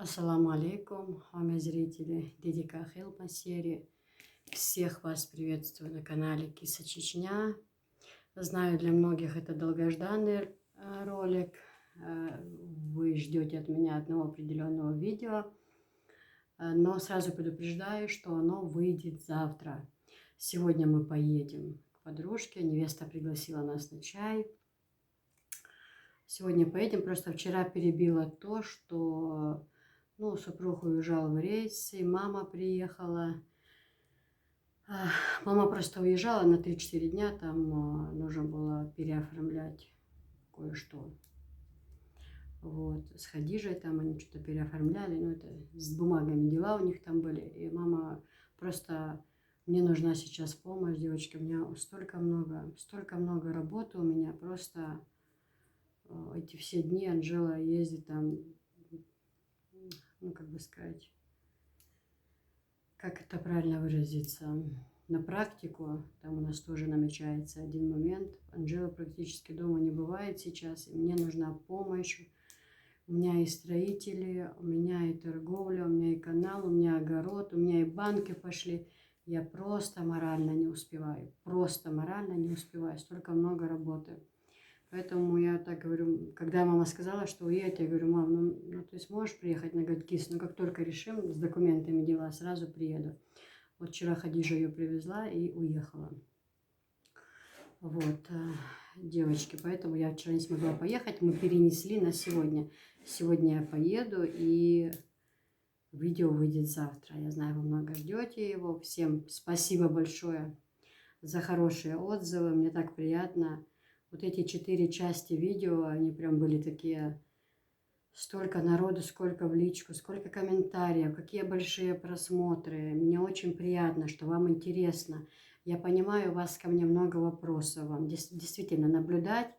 Ассаламу алейкум, вами зрители Дедика Хелпа серии. Всех вас приветствую на канале Киса Чечня. Знаю, для многих это долгожданный ролик. Вы ждете от меня одного определенного видео. Но сразу предупреждаю, что оно выйдет завтра. Сегодня мы поедем к подружке. Невеста пригласила нас на чай. Сегодня поедем. Просто вчера перебила то, что супруг уезжал в рейс, и мама приехала. Мама просто уезжала на 3-4 дня, там нужно было переоформлять кое-что. Вот, с Хадижей там они что-то переоформляли, это с бумагами дела у них там были. И мама просто, мне нужна сейчас помощь, девочки, у меня столько много работы у меня, просто эти все дни Анжела ездит там, как бы сказать, как это правильно выразиться, на практику. Там у нас тоже намечается один момент. Анжела практически дома не бывает сейчас, и мне нужна помощь. У меня и строители, у меня и торговля, у меня и канал, у меня огород, у меня и банки пошли. Я просто морально не успеваю, столько много работы. Поэтому я так говорю, когда мама сказала, что уедет, я говорю: мам, ты сможешь приехать? Она говорит: Кис, как только решим с документами дела, сразу приеду. Вот вчера Хадижа ее привезла и уехала. Вот, девочки, поэтому я вчера не смогла поехать, мы перенесли на сегодня. Сегодня я поеду, и видео выйдет завтра. Я знаю, вы много ждете его. Всем спасибо большое за хорошие отзывы, мне так приятно. Вот эти 4 части видео, они прям были такие, столько народу, сколько в личку, сколько комментариев, какие большие просмотры. Мне очень приятно, что вам интересно. Я понимаю, у вас ко мне много вопросов. Вам действительно наблюдать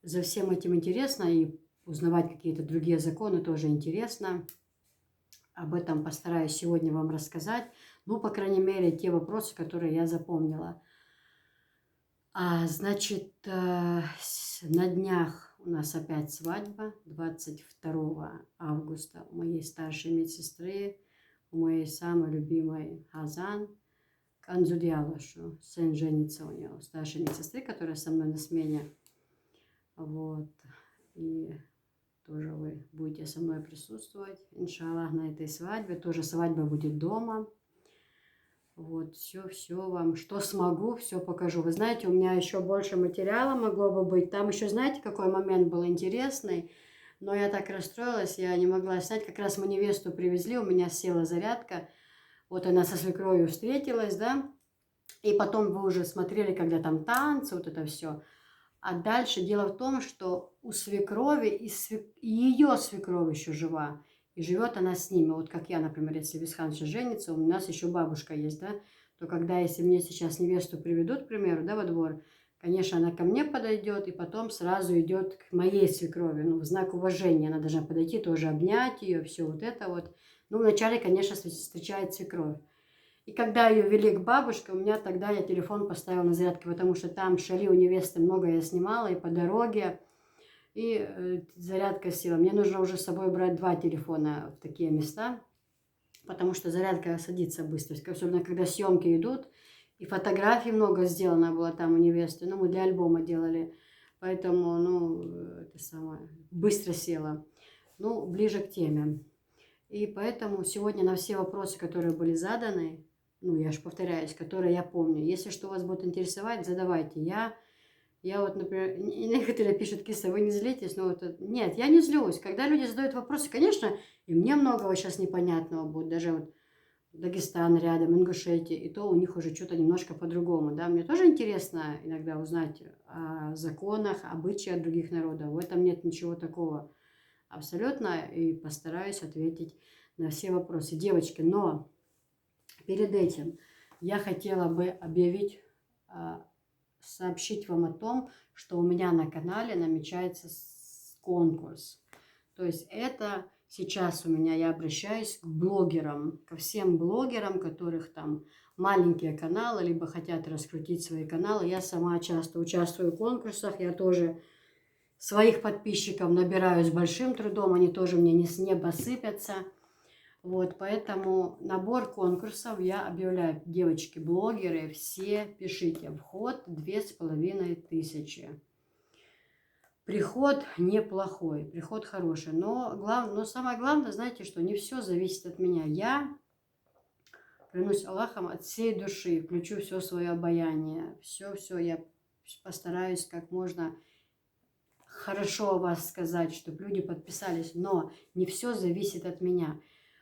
за всем этим интересно, и узнавать какие-то другие законы тоже интересно. Об этом постараюсь сегодня вам рассказать. По крайней мере, те вопросы, которые я запомнила. Значит, на днях у нас опять свадьба, 22 августа, у моей старшей медсестры, у моей самой любимой Азан, Канзудиалашу, сын женится у нее, старшей медсестры, которая со мной на смене. Вот, и тоже вы будете со мной присутствовать, иншаллах, на этой свадьбе. Тоже свадьба будет дома. Вот, все вам, что смогу, все покажу. Вы знаете, у меня еще больше материала могло бы быть. Там еще, знаете, какой момент был интересный, но я так расстроилась, я не могла снять. Как раз мы невесту привезли, у меня села зарядка. Вот она со свекровью встретилась, да, и потом вы уже смотрели, когда там танцы, вот это все. А дальше дело в том, что у свекрови и ее свекровь еще жива. И живет она с ними. Вот как я, например, если Висхан сейчас женится, у нас еще бабушка есть, да, то когда, если мне сейчас невесту приведут, к примеру, да, во двор, конечно, она ко мне подойдет, и потом сразу идет к моей свекрови. В знак уважения она должна подойти, тоже обнять ее, все вот это вот. Вначале, конечно, встречает свекровь. И когда ее вели к бабушке, у меня тогда я телефон поставила на зарядку, потому что там шали у невесты много я снимала, и по дороге, и зарядка села. Мне нужно уже с собой брать 2 телефона в такие места, потому что зарядка садится быстро, особенно когда съемки идут, и фотографий много сделано было там у невесты, мы для альбома делали, поэтому, это самое, быстро села, ближе к теме. И поэтому сегодня на все вопросы, которые были заданы, я же повторяюсь, которые я помню, если что вас будет интересовать, задавайте. Я вот, например, некоторые пишут: Киса, вы не злитесь? Нет, я не злюсь. Когда люди задают вопросы, конечно, и мне многого сейчас непонятного будет, даже вот Дагестан рядом, Ингушетия, и то у них уже что-то немножко по-другому, да. Мне тоже интересно иногда узнать о законах, обычаях других народов. В этом нет ничего такого абсолютно, и постараюсь ответить на все вопросы. Девочки, но перед этим я хотела бы объявить, сообщить вам о том, что у меня на канале намечается конкурс. То есть это сейчас у меня, я обращаюсь к блогерам, ко всем блогерам, которых там маленькие каналы, либо хотят раскрутить свои каналы. Я сама часто участвую в конкурсах, я тоже Своих подписчиков набираю с большим трудом, они тоже мне не с неба сыпятся. Вот, поэтому набор конкурсов я объявляю. Девочки-блогеры, все пишите. Вход 2500. Приход неплохой, приход хороший. Но самое главное, знаете что, не все зависит от меня. Я клянусь Аллахом от всей души, включу все свое обаяние. Все, я постараюсь как можно хорошо о вас сказать, чтобы люди подписались. Но не все зависит от меня.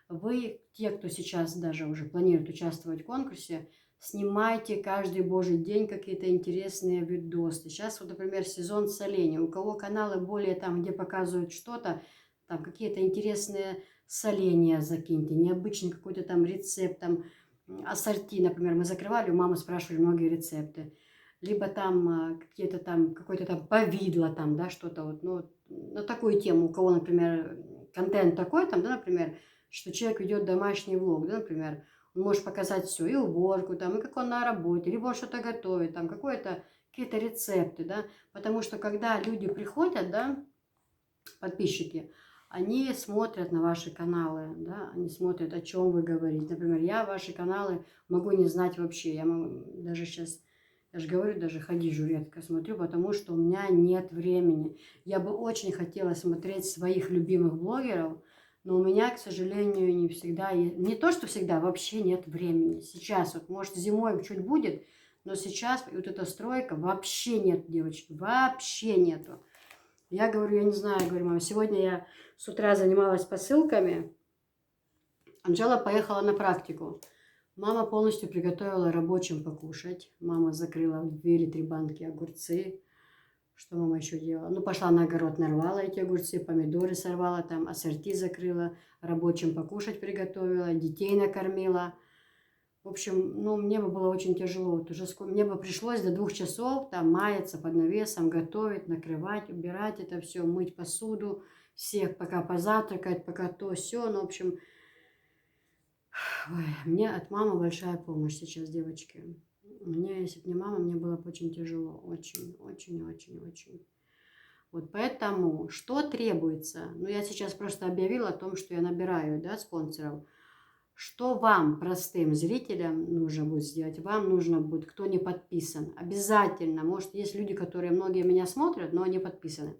Вы, те, кто сейчас даже уже планирует участвовать в конкурсе, снимайте каждый божий день какие-то интересные видосы. Сейчас вот, например, сезон солений. У кого каналы более там, где показывают что-то, там какие-то интересные соленья закиньте, необычный какой-то там рецепт, там ассорти, например, мы закрывали, у мамы спрашивали многие рецепты. Либо там какие-то там, какое-то там повидло там, да, что-то вот, ну, на такую тему, у кого, например, контент такой там, да, например, что человек ведет домашний влог, да, например, он может показать все, и уборку, там, и как он на работе, либо он что-то готовит, там, какие-то рецепты, да, потому что когда люди приходят, да, подписчики, они смотрят на ваши каналы, да, они смотрят, о чем вы говорите. Например, я ваши каналы могу не знать вообще, я могу, даже сейчас, я же говорю, даже Хадижу редко смотрю, потому что у меня нет времени. Я бы очень хотела смотреть своих любимых блогеров, но у меня, к сожалению, не всегда, не то, что всегда, вообще нет времени. Сейчас, вот, может, зимой чуть будет, но сейчас вот эта стройка вообще нет, девочки, вообще нету. Я говорю, я не знаю, говорю, мама, сегодня я с утра занималась посылками, Анжела поехала на практику. Мама полностью приготовила рабочим покушать. Мама закрыла в двери 3 банки огурцы. Что мама еще делала? Ну, пошла на огород, нарвала эти огурцы, помидоры сорвала, там ассорти закрыла, рабочим покушать приготовила, детей накормила. В общем, ну, мне бы было очень тяжело. Вот уже мне бы пришлось до 2 часов там маяться под навесом, готовить, накрывать, убирать это все, мыть посуду, всех пока позавтракать, пока то, все. Ну, в общем, ой, мне от мамы большая помощь сейчас, девочки. Мне, если бы не мама, мне было бы очень тяжело. Очень, очень, очень, очень. Вот поэтому, что требуется? Ну, я сейчас просто объявила о том, что я набираю, да, спонсоров. Что вам, простым зрителям, нужно будет сделать? Вам нужно будет, кто не подписан, обязательно, может, есть люди, которые, многие меня смотрят, но не подписаны.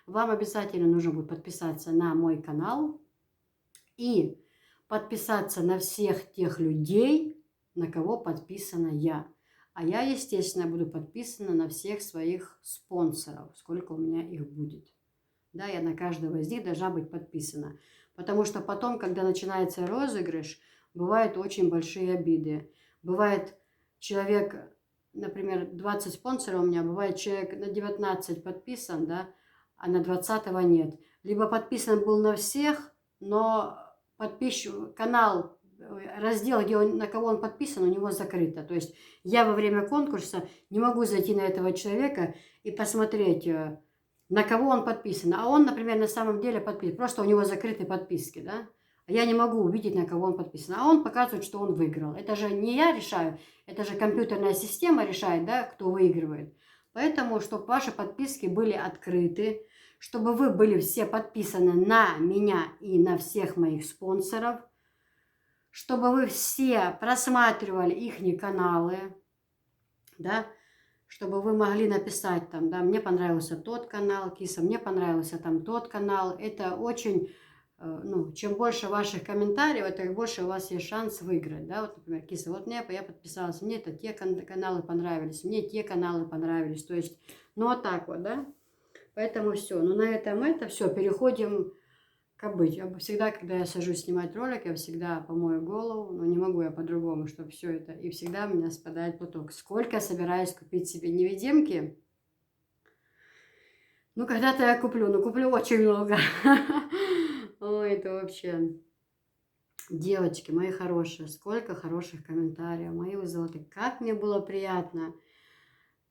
Вам обязательно нужно будет подписаться на мой канал и подписаться на всех тех людей, на кого подписана я. А я, естественно, буду подписана на всех своих спонсоров, сколько у меня их будет. Да, я на каждого из них должна быть подписана. Потому что потом, когда начинается розыгрыш, бывают очень большие обиды. Бывает человек, например, 20 спонсоров у меня, бывает человек на 19 подписан, да, а на 20-го нет. Либо подписан был на всех, но канал, раздел, где он, на кого он подписан, у него закрыто. То есть я во время конкурса не могу зайти на этого человека и посмотреть, на кого он подписан. А он, например, на самом деле подписан. Просто у него закрыты подписки, да? А я не могу увидеть, на кого он подписан. А он показывает, что он выиграл. Это же не я решаю, это же компьютерная система решает, да, кто выигрывает. Поэтому, чтобы ваши подписки были открыты, чтобы вы были все подписаны на меня и на всех моих спонсоров, чтобы вы все просматривали их каналы, да, чтобы вы могли написать там, да, мне понравился тот канал, Киса, мне понравился там тот канал. Это очень, ну, чем больше ваших комментариев, тем больше у вас есть шанс выиграть, да, вот, например, Киса, вот мне, я подписалась, мне это те каналы понравились, мне те каналы понравились, то есть, ну, вот так вот, да, поэтому все, ну, на этом это все, переходим как быть. Я всегда, когда я сажусь снимать ролик, я всегда помою голову, но не могу я по-другому, чтобы все это. И всегда у меня спадает поток. Сколько собираюсь купить себе невидимки? Ну, когда-то я куплю, но куплю очень много. Ой, это вообще... Девочки, мои хорошие, сколько хороших комментариев, мои вы золотые. Как мне было приятно.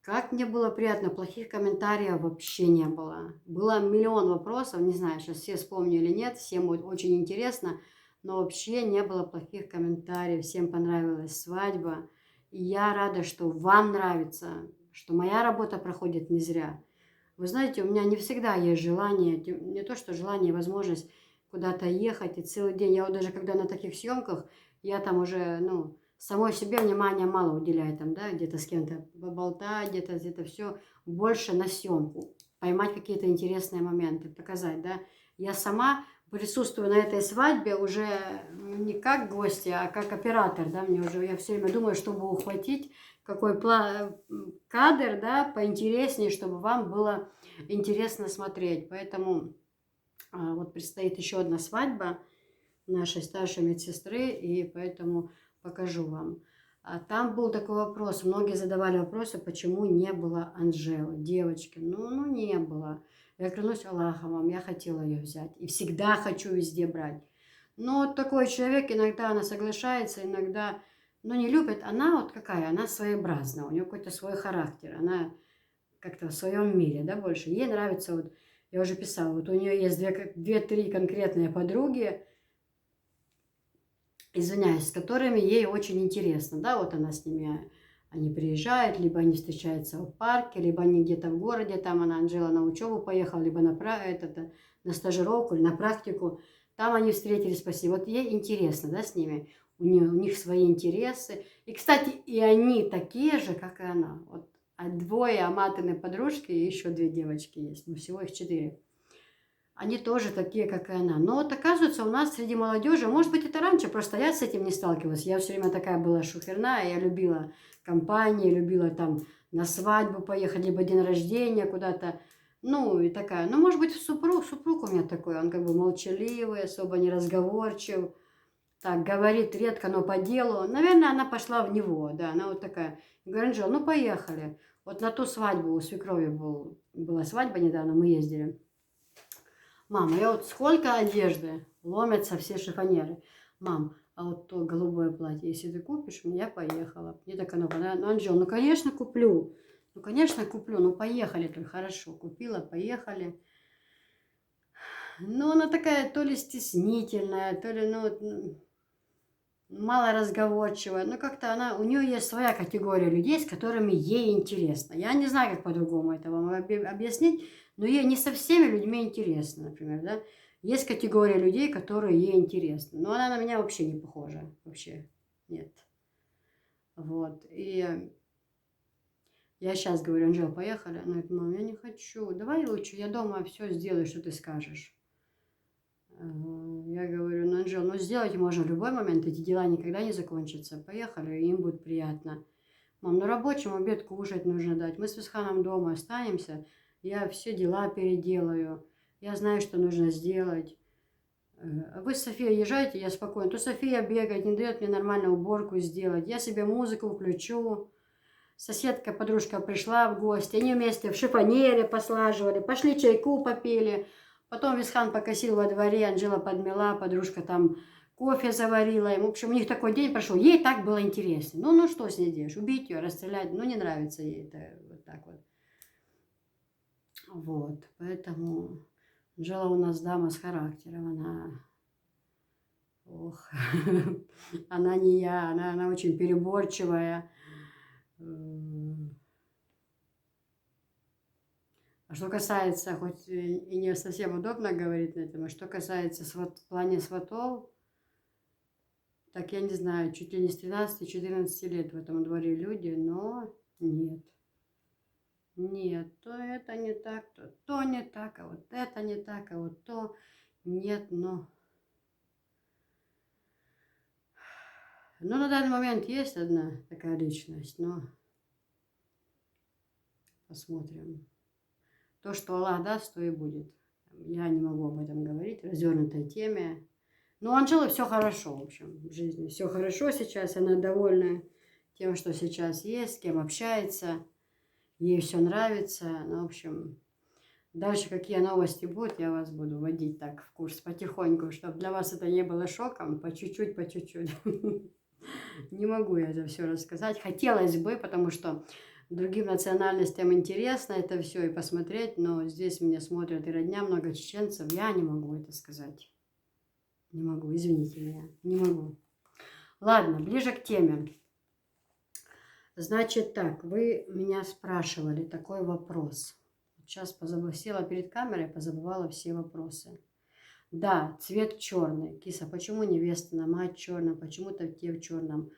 Как мне было приятно, плохих комментариев вообще не было. Было миллион вопросов, не знаю, сейчас все вспомню или нет, всем будет очень интересно, но вообще не было плохих комментариев, всем понравилась свадьба. И я рада, что вам нравится, что моя работа проходит не зря. Вы знаете, у меня не всегда есть желание, не то что желание, возможность куда-то ехать и целый день. Я вот даже когда на таких съемках, я там уже, ну, самой себе внимания мало уделяю, там, да, где-то с кем-то поболтать, где-то все, больше на съемку, поймать какие-то интересные моменты, показать, да. Я сама присутствую на этой свадьбе уже не как гостья, а как оператор, да, мне уже, я все время думаю, чтобы ухватить какой кадр, да, поинтереснее, чтобы вам было интересно смотреть. Поэтому вот предстоит еще одна свадьба нашей старшей медсестры, и поэтому покажу вам. А там был такой вопрос, многие задавали вопросы, почему не было Анжелы, девочки. Ну не было. Я клянусь Аллахом, вам, я хотела ее взять. И всегда хочу везде брать. Но вот такой человек, иногда она соглашается, иногда, ну, не любит. Она вот какая, она своеобразная, у нее какой-то свой характер. Она как-то в своем мире, да, больше. Ей нравится, вот, я уже писала, вот у нее есть две-три конкретные подруги, извиняюсь, с которыми ей очень интересно, да, вот она с ними, они приезжают, либо они встречаются в парке, либо они где-то в городе, там она, Анжела, на учебу поехала, либо на стажировку или на практику, там они встретились, спасибо. Вот ей интересно, да, с ними, у них свои интересы, и, кстати, и они такие же, как и она, вот, а двое Аматины подружки и еще две девочки есть, ну, всего их 4. Они тоже такие, как и она. Но вот оказывается, у нас среди молодежи, может быть, это раньше, просто я с этим не сталкивалась. Я все время такая была шухерная, я любила компании, любила там на свадьбу поехать, либо день рождения куда-то. Ну, и такая. Ну, может быть, супруг у меня такой, он как бы молчаливый, особо не разговорчив. Так, говорит редко, но по делу. Наверное, она пошла в него, да, она вот такая. Я говорю, Анжела, ну, поехали. Вот на ту свадьбу у свекрови была свадьба недавно, мы ездили. Мама, я вот сколько одежды, ломятся все шифонеры. Мам, а вот то голубое платье, если ты купишь мне, я поехала. Мне так оно понравилось. Ну, Анжел, ну, конечно, куплю. Ну, конечно, куплю. Ну, поехали. Только хорошо. Купила, поехали. Ну, она такая то ли стеснительная, то ли, малоразговорчивая. Ну, как-то у нее есть своя категория людей, с которыми ей интересно. Я не знаю, как по-другому это вам объяснить, но ей не со всеми людьми интересно, например, да. Есть категория людей, которые ей интересны. Но она на меня вообще не похожа. Вообще нет. Вот. И я сейчас говорю, Анжела, поехали. Она говорит, мам, я не хочу. Давай лучше я дома все сделаю, что ты скажешь. Я говорю, ну, Анжел, ну, сделать можно в любой момент, эти дела никогда не закончатся. Поехали, им будет приятно. Мам, ну, рабочим обед кушать нужно дать. Мы с Висханом дома останемся, я все дела переделаю. Я знаю, что нужно сделать. А вы с Софией езжайте, я спокойно. То София бегает, не дает мне нормально уборку сделать. Я себе музыку включу. Соседка, подружка пришла в гости, они вместе в шифонере послаживали, пошли чайку попили. Потом Висхан покосил во дворе, Анжела подмела, подружка там кофе заварила им. В общем, у них такой день прошел. Ей так было интересно. Ну что с ней делаешь? Убить ее, расстрелять? Ну, не нравится ей это вот так вот. Вот, поэтому Анжела у нас дама с характером. Ох, она не я, она очень переборчивая. А что касается, хоть и не совсем удобно говорить на этом, а что касается в плане сватов, так я не знаю, чуть ли не с 13-14 лет в этом дворе люди, но нет. Нет, то это не так, то не так, а вот это не так, а вот то нет, но... Ну, на данный момент есть одна такая личность, но посмотрим. То, что Аллах даст, то и будет. Я не могу об этом говорить, развернутой теме. Но у Анжелы все хорошо, в общем, в жизни. Все хорошо сейчас, она довольна тем, что сейчас есть, с кем общается. Ей все нравится. Ну, в общем, дальше какие новости будут, я вас буду вводить так в курс потихоньку, чтобы для вас это не было шоком, по чуть-чуть, по чуть-чуть. Не могу я это все рассказать. Хотелось бы, потому что другим национальностям интересно это все и посмотреть, но здесь меня смотрят и родня, много чеченцев, я не могу это сказать. Не могу, извините меня, не могу. Ладно, ближе к теме. Значит так, вы меня спрашивали такой вопрос. Сейчас села перед камерой, позабывала все вопросы. Да, цвет черный. Киса, почему невеста на мать черная, почему-то те в черном?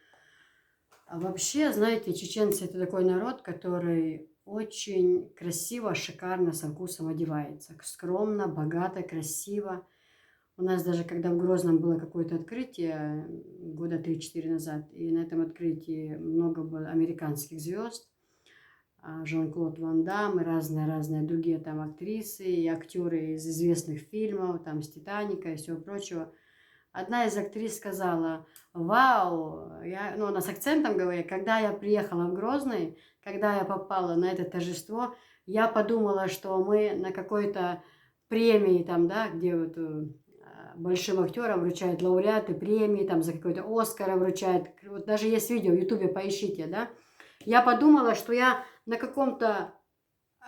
А вообще, знаете, чеченцы это такой народ, который очень красиво, шикарно, со вкусом одевается. Скромно, богато, красиво. У нас даже, когда в Грозном было какое-то открытие, года 3-4 назад, и на этом открытии много было американских звезд, Жан-Клод Ван Дам и разные-разные другие там актрисы и актеры из известных фильмов, там, с «Титаника» и всего прочего. Одна из актрис сказала: вау, ну, она с акцентом говорит, когда я приехала в Грозный, когда я попала на это торжество, я подумала, что мы на какой-то премии, там, да, где вот большим актерам вручают лауреаты премии, там, за какой-то Оскар вручают. Вот даже есть видео в Ютубе, поищите, да. Я подумала, что я на каком-то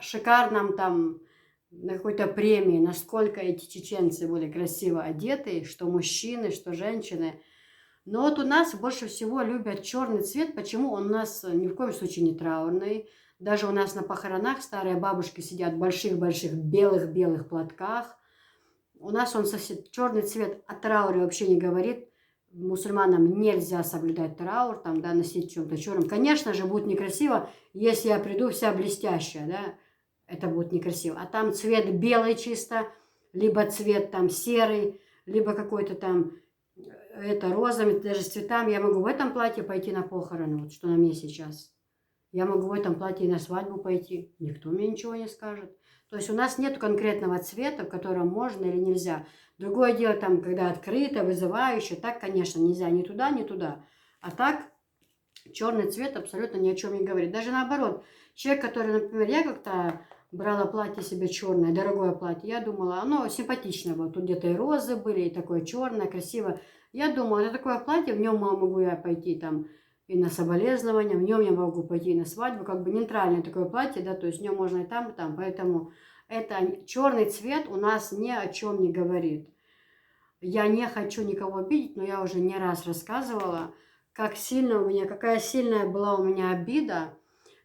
шикарном там, на какой-то премии, насколько эти чеченцы были красиво одеты, что мужчины, что женщины. Но вот у нас больше всего любят черный цвет. Почему? Он у нас ни в коем случае не траурный. Даже у нас на похоронах старые бабушки сидят в больших-больших белых-белых платках. У нас он совсем черный цвет о трауре вообще не говорит. Мусульманам нельзя соблюдать траур, там, да, носить чем-то черным. Конечно же, будет некрасиво, если я приду вся блестящая, да, это будет некрасиво. А там цвет белый чисто, либо цвет там серый, либо какой-то там, это розовый, даже с цветами. Я могу в этом платье пойти на похороны, вот что на мне сейчас. Я могу в этом платье и на свадьбу пойти, никто мне ничего не скажет. То есть у нас нет конкретного цвета, в котором можно или нельзя. Другое дело, там, когда открыто, вызывающе, так, конечно, нельзя ни туда, ни туда. А так, черный цвет абсолютно ни о чем не говорит. Даже наоборот, человек, который, например, я как-то брала платье себе черное, дорогое платье, я думала, оно симпатичное было. Тут где-то и розы были, и такое черное, красивое. Я думала, это такое платье, в нем могу я пойти там и на соболезнования, в нем я могу пойти на свадьбу, как бы нейтральное такое платье, да, то есть в нем можно и там, поэтому это черный цвет у нас ни о чем не говорит. Я не хочу никого обидеть, но я уже не раз рассказывала, как сильно у меня, какая сильная была у меня обида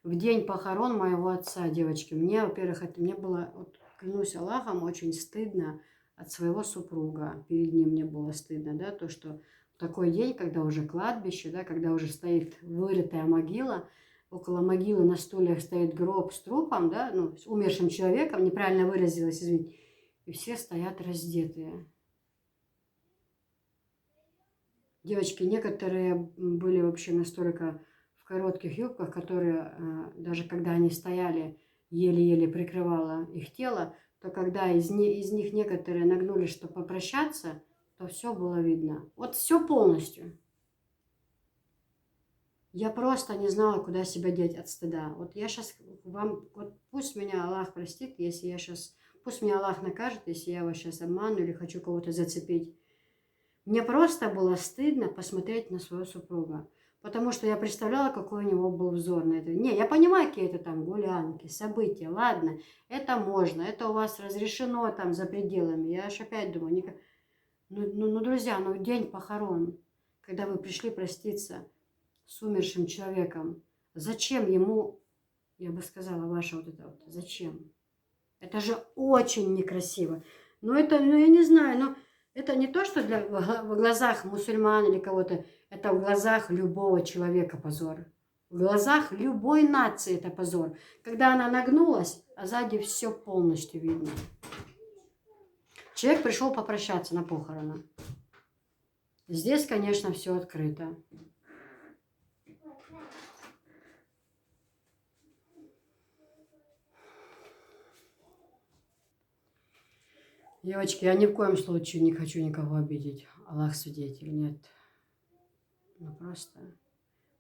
в день похорон моего отца, девочки. Мне, во-первых, это мне было, вот, клянусь Аллахом, очень стыдно от своего супруга. Перед ним мне было стыдно, да, то, что в такой день, когда уже кладбище, да, когда уже стоит вырытая могила, около могилы на стульях стоит гроб с трупом, да, ну, с умершим человеком, неправильно выразилась, извините, и все стоят раздетые. Девочки, некоторые были вообще настолько в коротких юбках, которые даже когда они стояли, еле-еле прикрывало их тело, то когда из них некоторые нагнулись, чтобы попрощаться, то все было видно. Вот все полностью. Я просто не знала, куда себя деть от стыда. Вот я сейчас вам, вот пусть меня Аллах простит, если я сейчас, пусть меня Аллах накажет, если я вас сейчас обману или хочу кого-то зацепить. Мне просто было стыдно посмотреть на своего супруга, потому что я представляла, какой у него был взор на это. Не, я понимаю, какие это там гулянки, события, ладно, это можно, это у вас разрешено там за пределами. Я аж опять думаю, друзья, день похорон, когда вы пришли проститься с умершим человеком, зачем ему, я бы сказала, ваше вот это вот, зачем? Это же очень некрасиво. Я не знаю, это не то, что в глазах мусульман или кого-то, это в глазах любого человека позор. В глазах любой нации это позор. Когда она нагнулась, а сзади все полностью видно. Человек пришел попрощаться на похороны. Здесь, конечно, все открыто. Девочки, я ни в коем случае не хочу никого обидеть. Аллах свидетель, нет.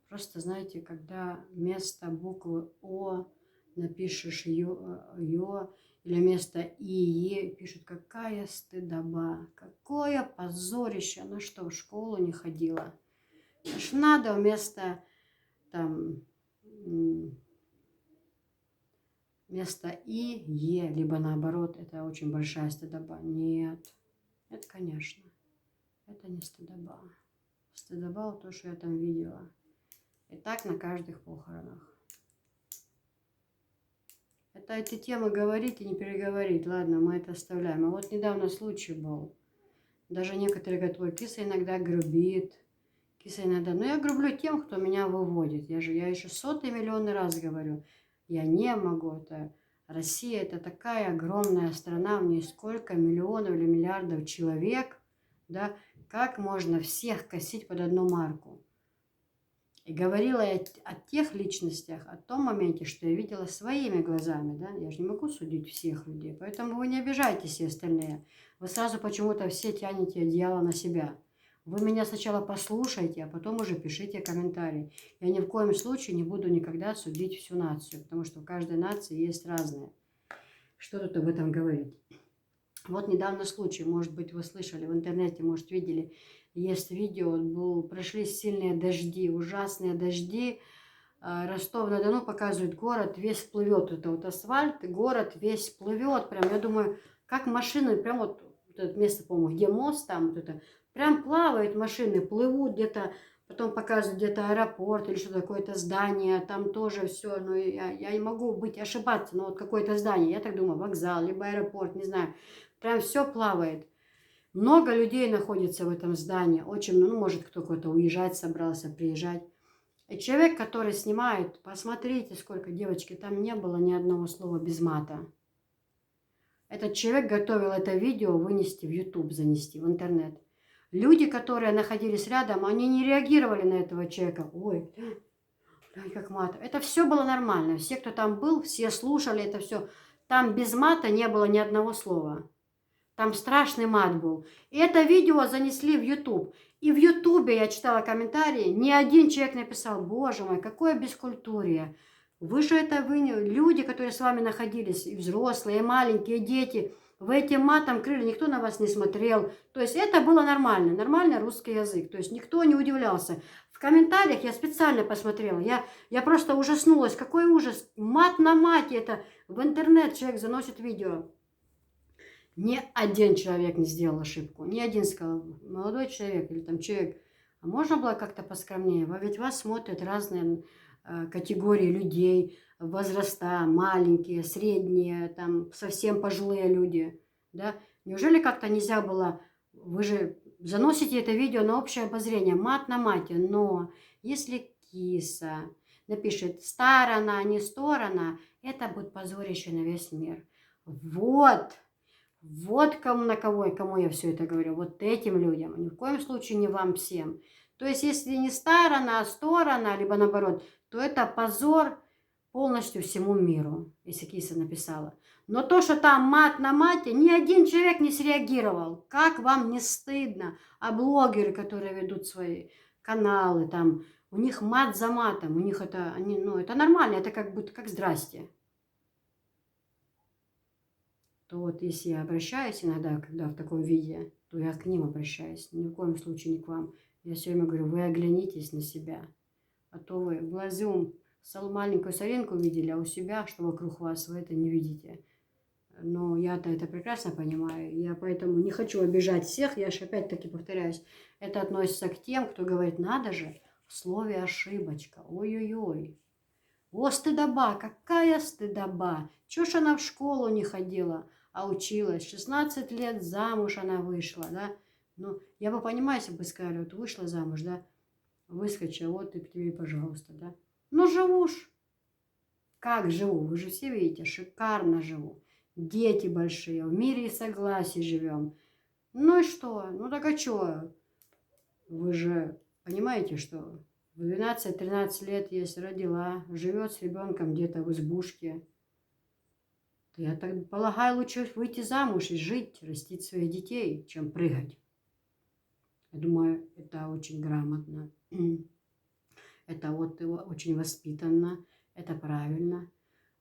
Просто знаете, когда вместо буквы О напишешь Ё, или вместо И, пишут, какая стыдоба, какое позорище, она что, в школу не ходила? Аж надо вместо там... Вместо И, Е, либо наоборот, это очень большая стыдоба. Нет, это, конечно, это не стыдоба. Стыдоба то, что я там видела. И так на каждых похоронах. Это эти темы говорить и не переговорить. Ладно, мы это оставляем. А вот недавно случай был. Даже некоторые говорят, ой, киса иногда грубит. Киса иногда... Но я грублю тем, кто меня выводит. Я еще сотый миллионный раз говорю. Я не могу. Это... Россия это такая огромная страна. В ней сколько миллионов или миллиардов человек. Да? Как можно всех косить под одну марку? И говорила я о тех личностях, о том моменте, что я видела своими глазами, да, я же не могу судить всех людей, поэтому вы не обижайтесь все остальные. Вы сразу почему-то все тянете одеяло на себя. Вы меня сначала послушайте, а потом уже пишите комментарии. Я ни в коем случае не буду никогда судить всю нацию, потому что в каждой нации есть разное. Что тут об этом говорить? Вот недавно случай, может быть, вы слышали в интернете, может, видели, есть видео, прошли сильные дожди, ужасные дожди. Ростов-на-Дону показывает, город весь плывет. Это вот асфальт, и город весь плывет. Прям, я думаю, как машины, прям вот это место, по-моему, где мост там, вот это, прям плавают машины, плывут где-то, потом показывают где-то аэропорт или что-то, какое-то здание, там тоже все. Но я не могу ошибаться, но вот какое-то здание, я так думаю, вокзал, либо аэропорт, не знаю. Прям все плавает. Много людей находится в этом здании. Очень, ну, может, кто-то уезжать собрался, приезжать. И человек, который снимает, посмотрите, сколько, девочки, там не было ни одного слова без мата. Этот человек готовил это видео вынести в YouTube, занести в интернет. Люди, которые находились рядом, они не реагировали на этого человека. Ой, как мат. Это все было нормально. Все, кто там был, все слушали это все. Там без мата не было ни одного слова. Там страшный мат был. И это видео занесли в YouTube. И в YouTube я читала комментарии, ни один человек написал, боже мой, какое бескультурье. Вы же люди, которые с вами находились, и взрослые, и маленькие, и дети, вы этим матом крыли, никто на вас не смотрел. То есть это было нормально, нормальный русский язык. То есть никто не удивлялся. В комментариях я специально посмотрела, я просто ужаснулась, какой ужас, мат на мате, это в интернет человек заносит видео. Ни один человек не сделал ошибку. Ни один сказал, молодой человек или там человек, а можно было как-то поскромнее? Ведь вас смотрят разные категории людей, возраста, маленькие, средние, там совсем пожилые люди. Да? Неужели как-то нельзя было, вы же заносите это видео на общее обозрение, мат на мате, но если киса напишет сторона, не сторона, это будет позорище на весь мир. Вот кому я все это говорю, вот этим людям, ни в коем случае не вам всем. То есть, если не сторона, а сторона, либо наоборот, то это позор полностью всему миру, если киса написала. Но то, что там мат на мате, ни один человек не среагировал. Как вам не стыдно? А блогеры, которые ведут свои каналы, там, у них мат за матом, у них это, это нормально, это как будто как здрасте. То вот если я обращаюсь иногда, когда в таком виде, то я к ним обращаюсь, ни в коем случае не к вам. Я все время говорю, вы оглянитесь на себя, а то вы глазом маленькую соринку видели, а у себя, что вокруг вас, вы это не видите. Но я-то это прекрасно понимаю, я поэтому не хочу обижать всех, я же опять-таки повторяюсь, это относится к тем, кто говорит, надо же, в слове ошибочка, ой-ой-ой. О, стыдоба, какая стыдоба! Чё ж она в школу не ходила, а училась? 16 лет замуж она вышла, да? Ну, я бы понимаю, если бы сказали, вот вышла замуж, да? Выскочила, вот и к тебе, пожалуйста, да? Ну, живу ж. Как живу? Вы же все видите, шикарно живу. Дети большие, в мире и согласии живем. Ну и что? Ну так а чё? Вы же понимаете, что в 12-13 лет, если родила, живет с ребенком где-то в избушке, то я так полагаю, лучше выйти замуж и жить, растить своих детей, чем прыгать. Я думаю, это очень грамотно. Это вот очень воспитанно, это правильно.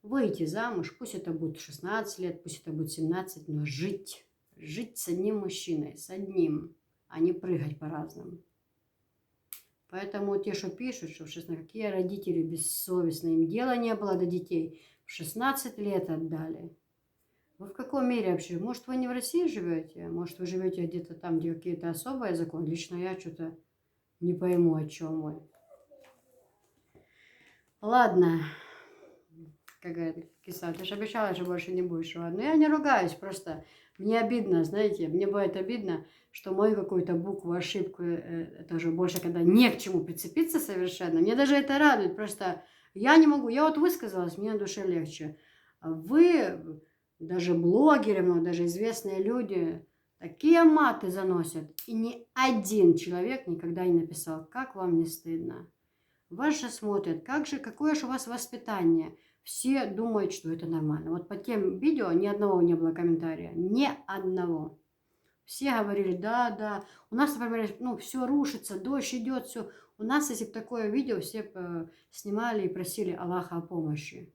Выйти замуж, пусть это будет 16 лет, пусть это будет 17, но жить. Жить с одним мужчиной, с одним, а не прыгать по-разному. Поэтому те, что пишут, что какие родители бессовестные, им дела не было до детей, в 16 лет отдали. Вы в каком мире вообще? Может, вы не в России живете? Может, вы живете где-то там, где какие-то особые законы? Лично я что-то не пойму, о чем вы. Ладно, какая-то кислая. Ты же обещала, что больше не будешь ругать. Но я не ругаюсь, просто мне обидно, знаете, мне бывает обидно, что мою какую-то букву, ошибку, это уже больше, когда не к чему прицепиться совершенно. Мне даже это радует, просто я не могу. Я вот высказалась, мне на душе легче. А вы, даже блогеры, даже известные люди, такие маты заносят. И ни один человек никогда не написал, как вам не стыдно. Вас же смотрят, какое же у вас воспитание. Все думают, что это нормально. Вот по тем видео ни одного не было комментария. Ни одного. Все говорили, да, да. У нас, например, все рушится, дождь идет, все. У нас, если бы такое видео, все снимали и просили Аллаха о помощи.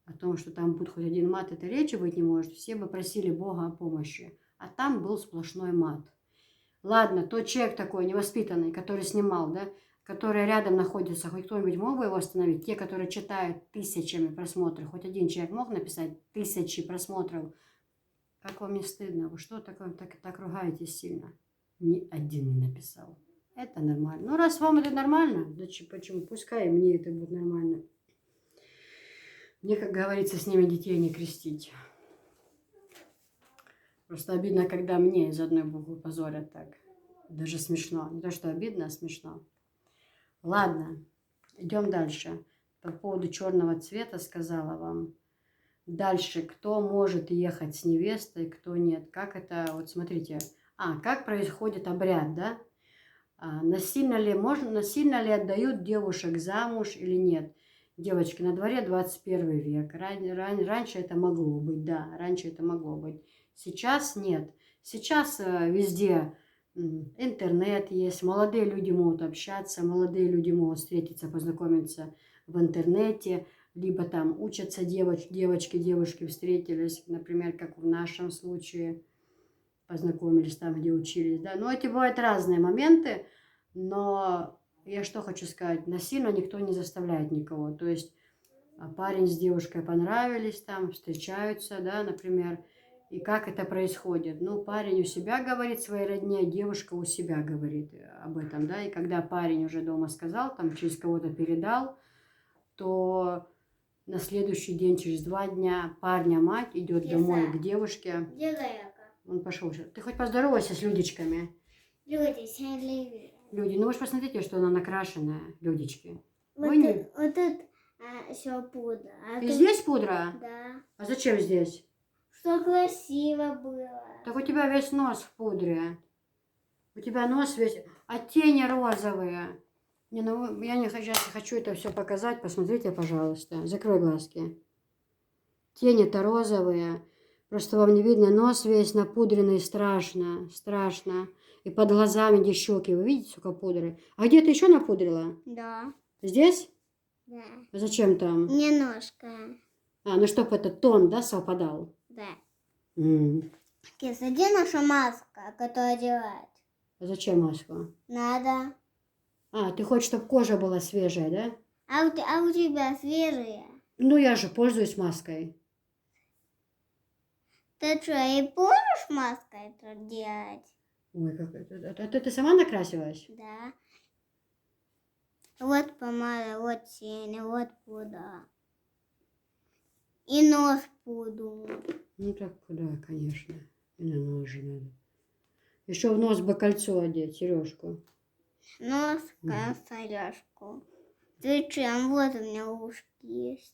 О том, что там будет хоть один мат, это речи быть не может. Все бы просили Бога о помощи. А там был сплошной мат. Ладно, тот человек такой невоспитанный, который снимал, да, который рядом находится, хоть кто-нибудь мог бы его остановить? Те, которые читают тысячами просмотров, хоть один человек мог написать тысячи просмотров. Как вам не стыдно? Вы что так ругаетесь сильно? Ни один не написал. Это нормально. Ну, раз вам это нормально, значит, почему? Пускай мне это будет нормально. Мне, как говорится, с ними детей не крестить. Просто обидно, когда мне из одной буквы позорят так. Даже смешно. Не то, что обидно, а смешно. Ладно, идем дальше. По поводу черного цвета сказала вам. Дальше, кто может ехать с невестой, кто нет. Как это, вот смотрите. Как происходит обряд, да? Насильно ли отдают девушек замуж или нет? Девочки, на дворе 21 век. Раньше это могло быть, да, раньше это могло быть. Сейчас нет. Сейчас везде интернет есть, молодые люди могут общаться, молодые люди могут встретиться, познакомиться в интернете, либо там учатся девочки встретились, например, как в нашем случае, познакомились там, где учились, да. Но эти бывают разные моменты, но я что хочу сказать, насильно никто не заставляет никого, то есть парень с девушкой понравились, там встречаются, да, например, и как это происходит? Ну, парень у себя говорит своей родне, девушка у себя говорит об этом, да, и когда парень уже дома сказал, там через кого-то передал, то на следующий день, через 2 дня, парня мать идет домой к девушке. Он пошел. Ты хоть поздоровайся с людичками. Люди, ну вы же посмотрите, что она накрашенная, людички. Вот тут еще пудра. И здесь пудра? Да. А зачем здесь? Что красиво было. Так у тебя весь нос в пудре. У тебя нос весь... А тени розовые. Я не хочу это все показать. Посмотрите, пожалуйста. Закрой глазки. Тени-то розовые. Просто вам не видно. Нос весь напудренный. Страшно. Страшно. И под глазами, где щеки. Вы видите, сколько пудры? А где ты еще напудрила? Да. Здесь? Да. А зачем там? Немножко. Ну чтобы этот тон, да, совпадал? Да. Кис, где наша маска, которую делать? А зачем маску? Надо. Ты хочешь, чтобы кожа была свежая, да? А у тебя свежая? Ну, я же пользуюсь маской. Ты что, и будешь маской это делать? Ой, как это. Ты сама накрасилась? Да. Вот помада, вот тени, вот пудра. И нос буду. Ну так, да, конечно. И на нос же надо. Еще в нос бы кольцо одеть, сережку. Нос, сережку. Зачем? Вот у меня ушки есть.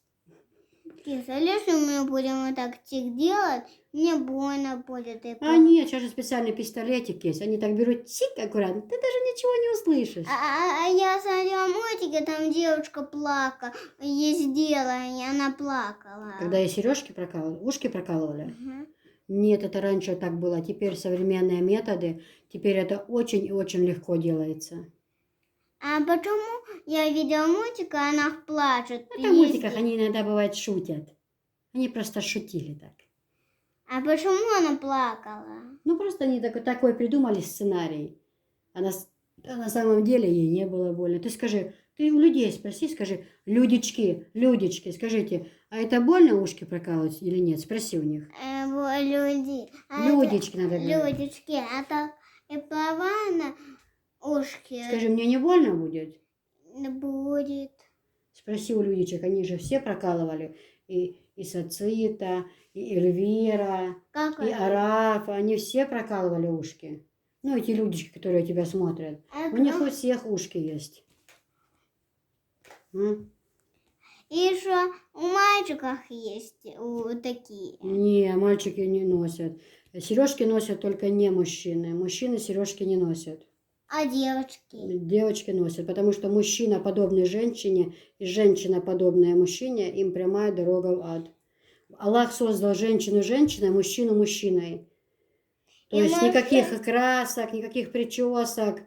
Киса, если мы будем вот так делать, мне больно будет. Нет, сейчас же специальный пистолетик есть. Они так берут тик аккуратно. Ты даже ничего не услышишь. Я смотрела мультики, там девушка плакала. Ей сделали, она плакала. Когда я сережки прокалывала, ушки прокалывали? Нет, это раньше так было. Теперь современные методы. Теперь это очень и очень легко делается. А почему я видела мультик, а она плачет? В мультиках они иногда бывает шутят. Они просто шутили так. А почему она плакала? Ну, просто они такой придумали сценарий. А на самом деле ей не было больно. Ты скажи, ты у людей спроси, скажи, людички, скажите, а это больно ушки прокалывать или нет? Спроси у них. Людички надо говорить. Людички, а так и права на ушки. Скажи, мне не больно будет? Будет. Спроси у людичек, они же все прокалывали. и Сацита, и Эльвира, Как и это? Араф, они все прокалывали ушки. Ну, эти людочки, которые тебя смотрят. У них у всех ушки есть. М? И еще у мальчиков есть такие. Не, мальчики не носят. Сережки носят только не мужчины. Мужчины сережки не носят. А девочки? Девочки носят, потому что мужчина подобный женщине и женщина подобная мужчине, им прямая дорога в ад. Аллах создал женщину женщиной, мужчину мужчиной. То И есть может- никаких красок, никаких причесок.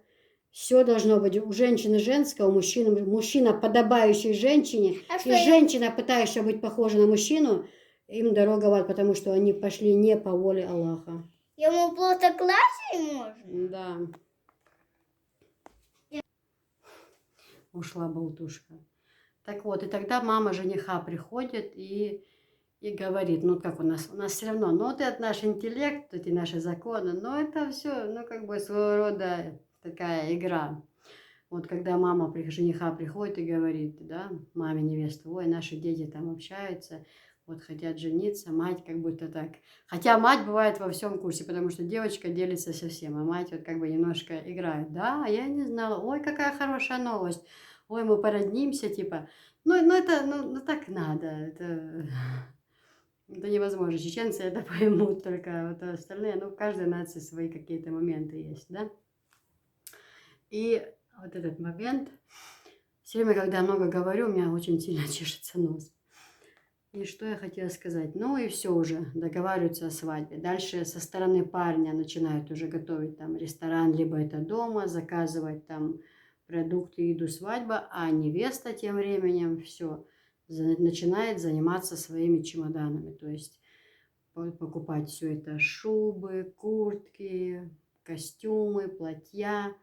Все должно быть у женщины женское, у мужчины мужчина, подобающий женщине, А и что я- женщина, пытающаяся быть похожа на мужчину, им дорога в ад, потому что они пошли не по воле Аллаха. Ему просто класть можно? Да. Ушла болтушка. Так вот, и тогда мама жениха приходит и говорит, ну как у нас все равно, ну вот это наш интеллект, эти наши законы, но это все, ну как бы своего рода такая игра. Вот когда мама жениха приходит и говорит, да, маме невесты, ой, наши дети там общаются, вот хотят жениться, мать как будто так. Хотя мать бывает во всем курсе, потому что девочка делится со всем, а мать вот как бы немножко играет. Да, я не знала, ой, какая хорошая новость, ой, мы породнимся, типа. Ну это, ну так надо, это невозможно. Чеченцы это поймут, только вот остальные, ну в каждой нации свои какие-то моменты есть, да. И вот этот момент, все время, когда много говорю, у меня очень сильно чешется нос. И что я хотела сказать? Ну и все уже, договариваются о свадьбе. Дальше со стороны парня начинают уже готовить там ресторан, либо это дома, заказывать там продукты, еду, свадьба, а невеста тем временем все начинает заниматься своими чемоданами. То есть покупать все это: шубы, куртки, костюмы, платья,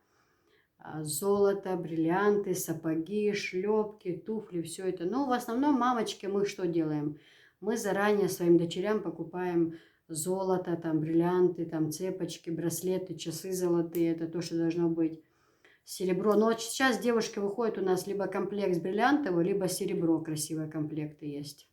золото, бриллианты, сапоги, шлепки, туфли, все это. Но в основном, мамочки, мы что делаем? Мы заранее своим дочерям покупаем золото, там, бриллианты, там, цепочки, браслеты, часы золотые. Это то, что должно быть. Серебро. Но вот сейчас девушки выходят, у нас либо комплект бриллиантовый, либо серебро, красивые комплекты есть.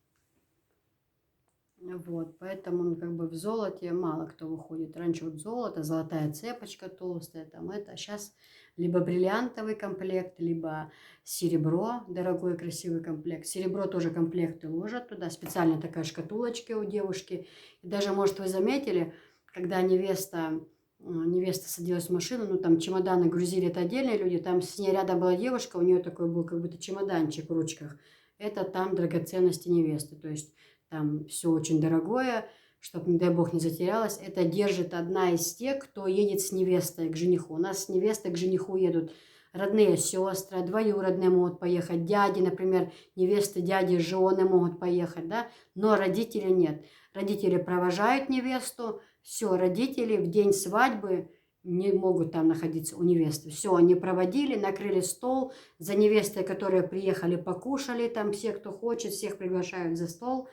Вот, поэтому ну, как бы в золоте мало кто выходит. Раньше вот золото, золотая цепочка толстая, там это. А сейчас либо бриллиантовый комплект, либо серебро, дорогой красивый комплект. Серебро тоже комплекты ложат туда, специально такая шкатулочка у девушки. И даже, может, вы заметили, когда невеста садилась в машину, ну там чемоданы грузили, это отдельные люди, там с ней рядом была девушка, у нее такой был как будто чемоданчик в ручках. Это там драгоценности невесты, то есть там все очень дорогое, чтобы, не дай бог, не затерялась. Это держит одна из тех, кто едет с невестой к жениху. У нас с невестой к жениху едут родные сестры, двоюродные могут поехать, дяди, например, невесты, дяди, жены могут поехать, да, но родители нет. Родители провожают невесту, все, родители в день свадьбы не могут там находиться у невесты. Все, они проводили, накрыли стол, за невестой, которые приехали, покушали, там все, кто хочет, всех приглашают за стол.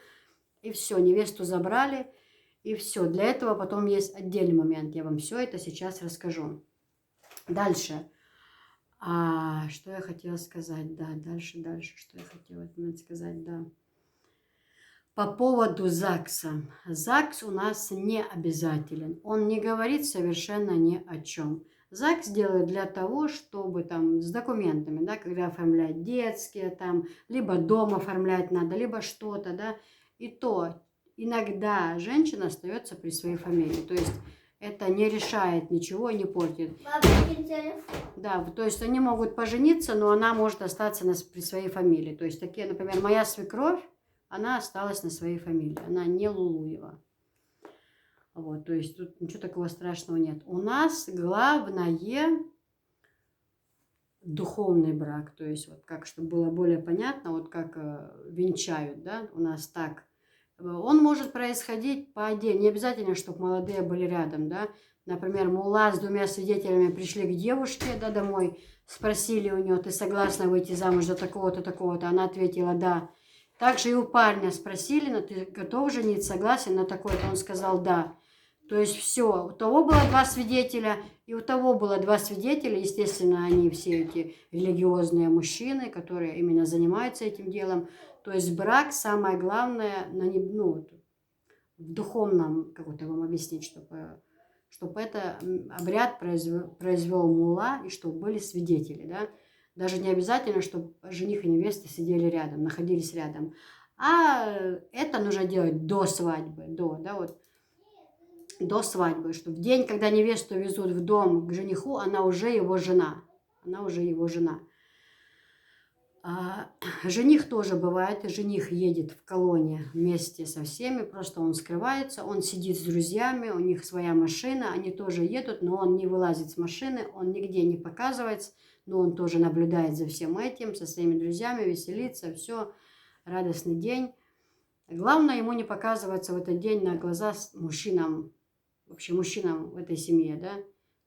И все, невесту забрали, и все. Для этого потом есть отдельный момент. Я вам все это сейчас расскажу. Дальше. Что я хотела сказать? Да, дальше. Что я хотела сказать? Да. По поводу ЗАГСа. ЗАГС у нас не обязателен. Он не говорит совершенно ни о чем. ЗАГС делают для того, чтобы там с документами, да, когда оформлять детские, там, либо дом оформлять надо, либо что-то, да. И то иногда женщина остается при своей фамилии. То есть это не решает ничего, не портит. Да, то есть они могут пожениться, но она может остаться при своей фамилии. То есть такие, например, моя свекровь, она осталась на своей фамилии. Она не Лулуева. Вот, то есть тут ничего такого страшного нет. У нас главное духовный брак. То есть вот как, чтобы было более понятно, вот как венчают, да, у нас так. Он может происходить по отдельно. Не обязательно, чтобы молодые были рядом, да. Например, мулла с двумя свидетелями пришли к девушке, да, домой, спросили у нее: ты согласна выйти замуж за такого-то, такого-то? Она ответила: да. Также и у парня спросили: ну ты готов жениться, согласен на такой-то? Он сказал: да. То есть все, у того было два свидетеля, и у того было два свидетеля. Естественно, они все эти религиозные мужчины, которые именно занимаются этим делом. То есть брак самое главное ну, в духовном, как это вам объяснить, чтобы это обряд произвел мулла и чтобы были свидетели, да. Даже не обязательно, чтобы жених и невеста сидели рядом, находились рядом. А это нужно делать до свадьбы, до свадьбы, что в день, когда невесту везут в дом к жениху, она уже его жена. Она уже его жена. Жених тоже бывает, жених едет в колонне вместе со всеми, просто он скрывается, он сидит с друзьями, у них своя машина, они тоже едут, но он не вылазит с машины, он нигде не показывается, но он тоже наблюдает за всем этим, со своими друзьями, веселится, все, радостный день. Главное ему не показываться в этот день на глаза мужчинам, вообще мужчинам в этой семье, да.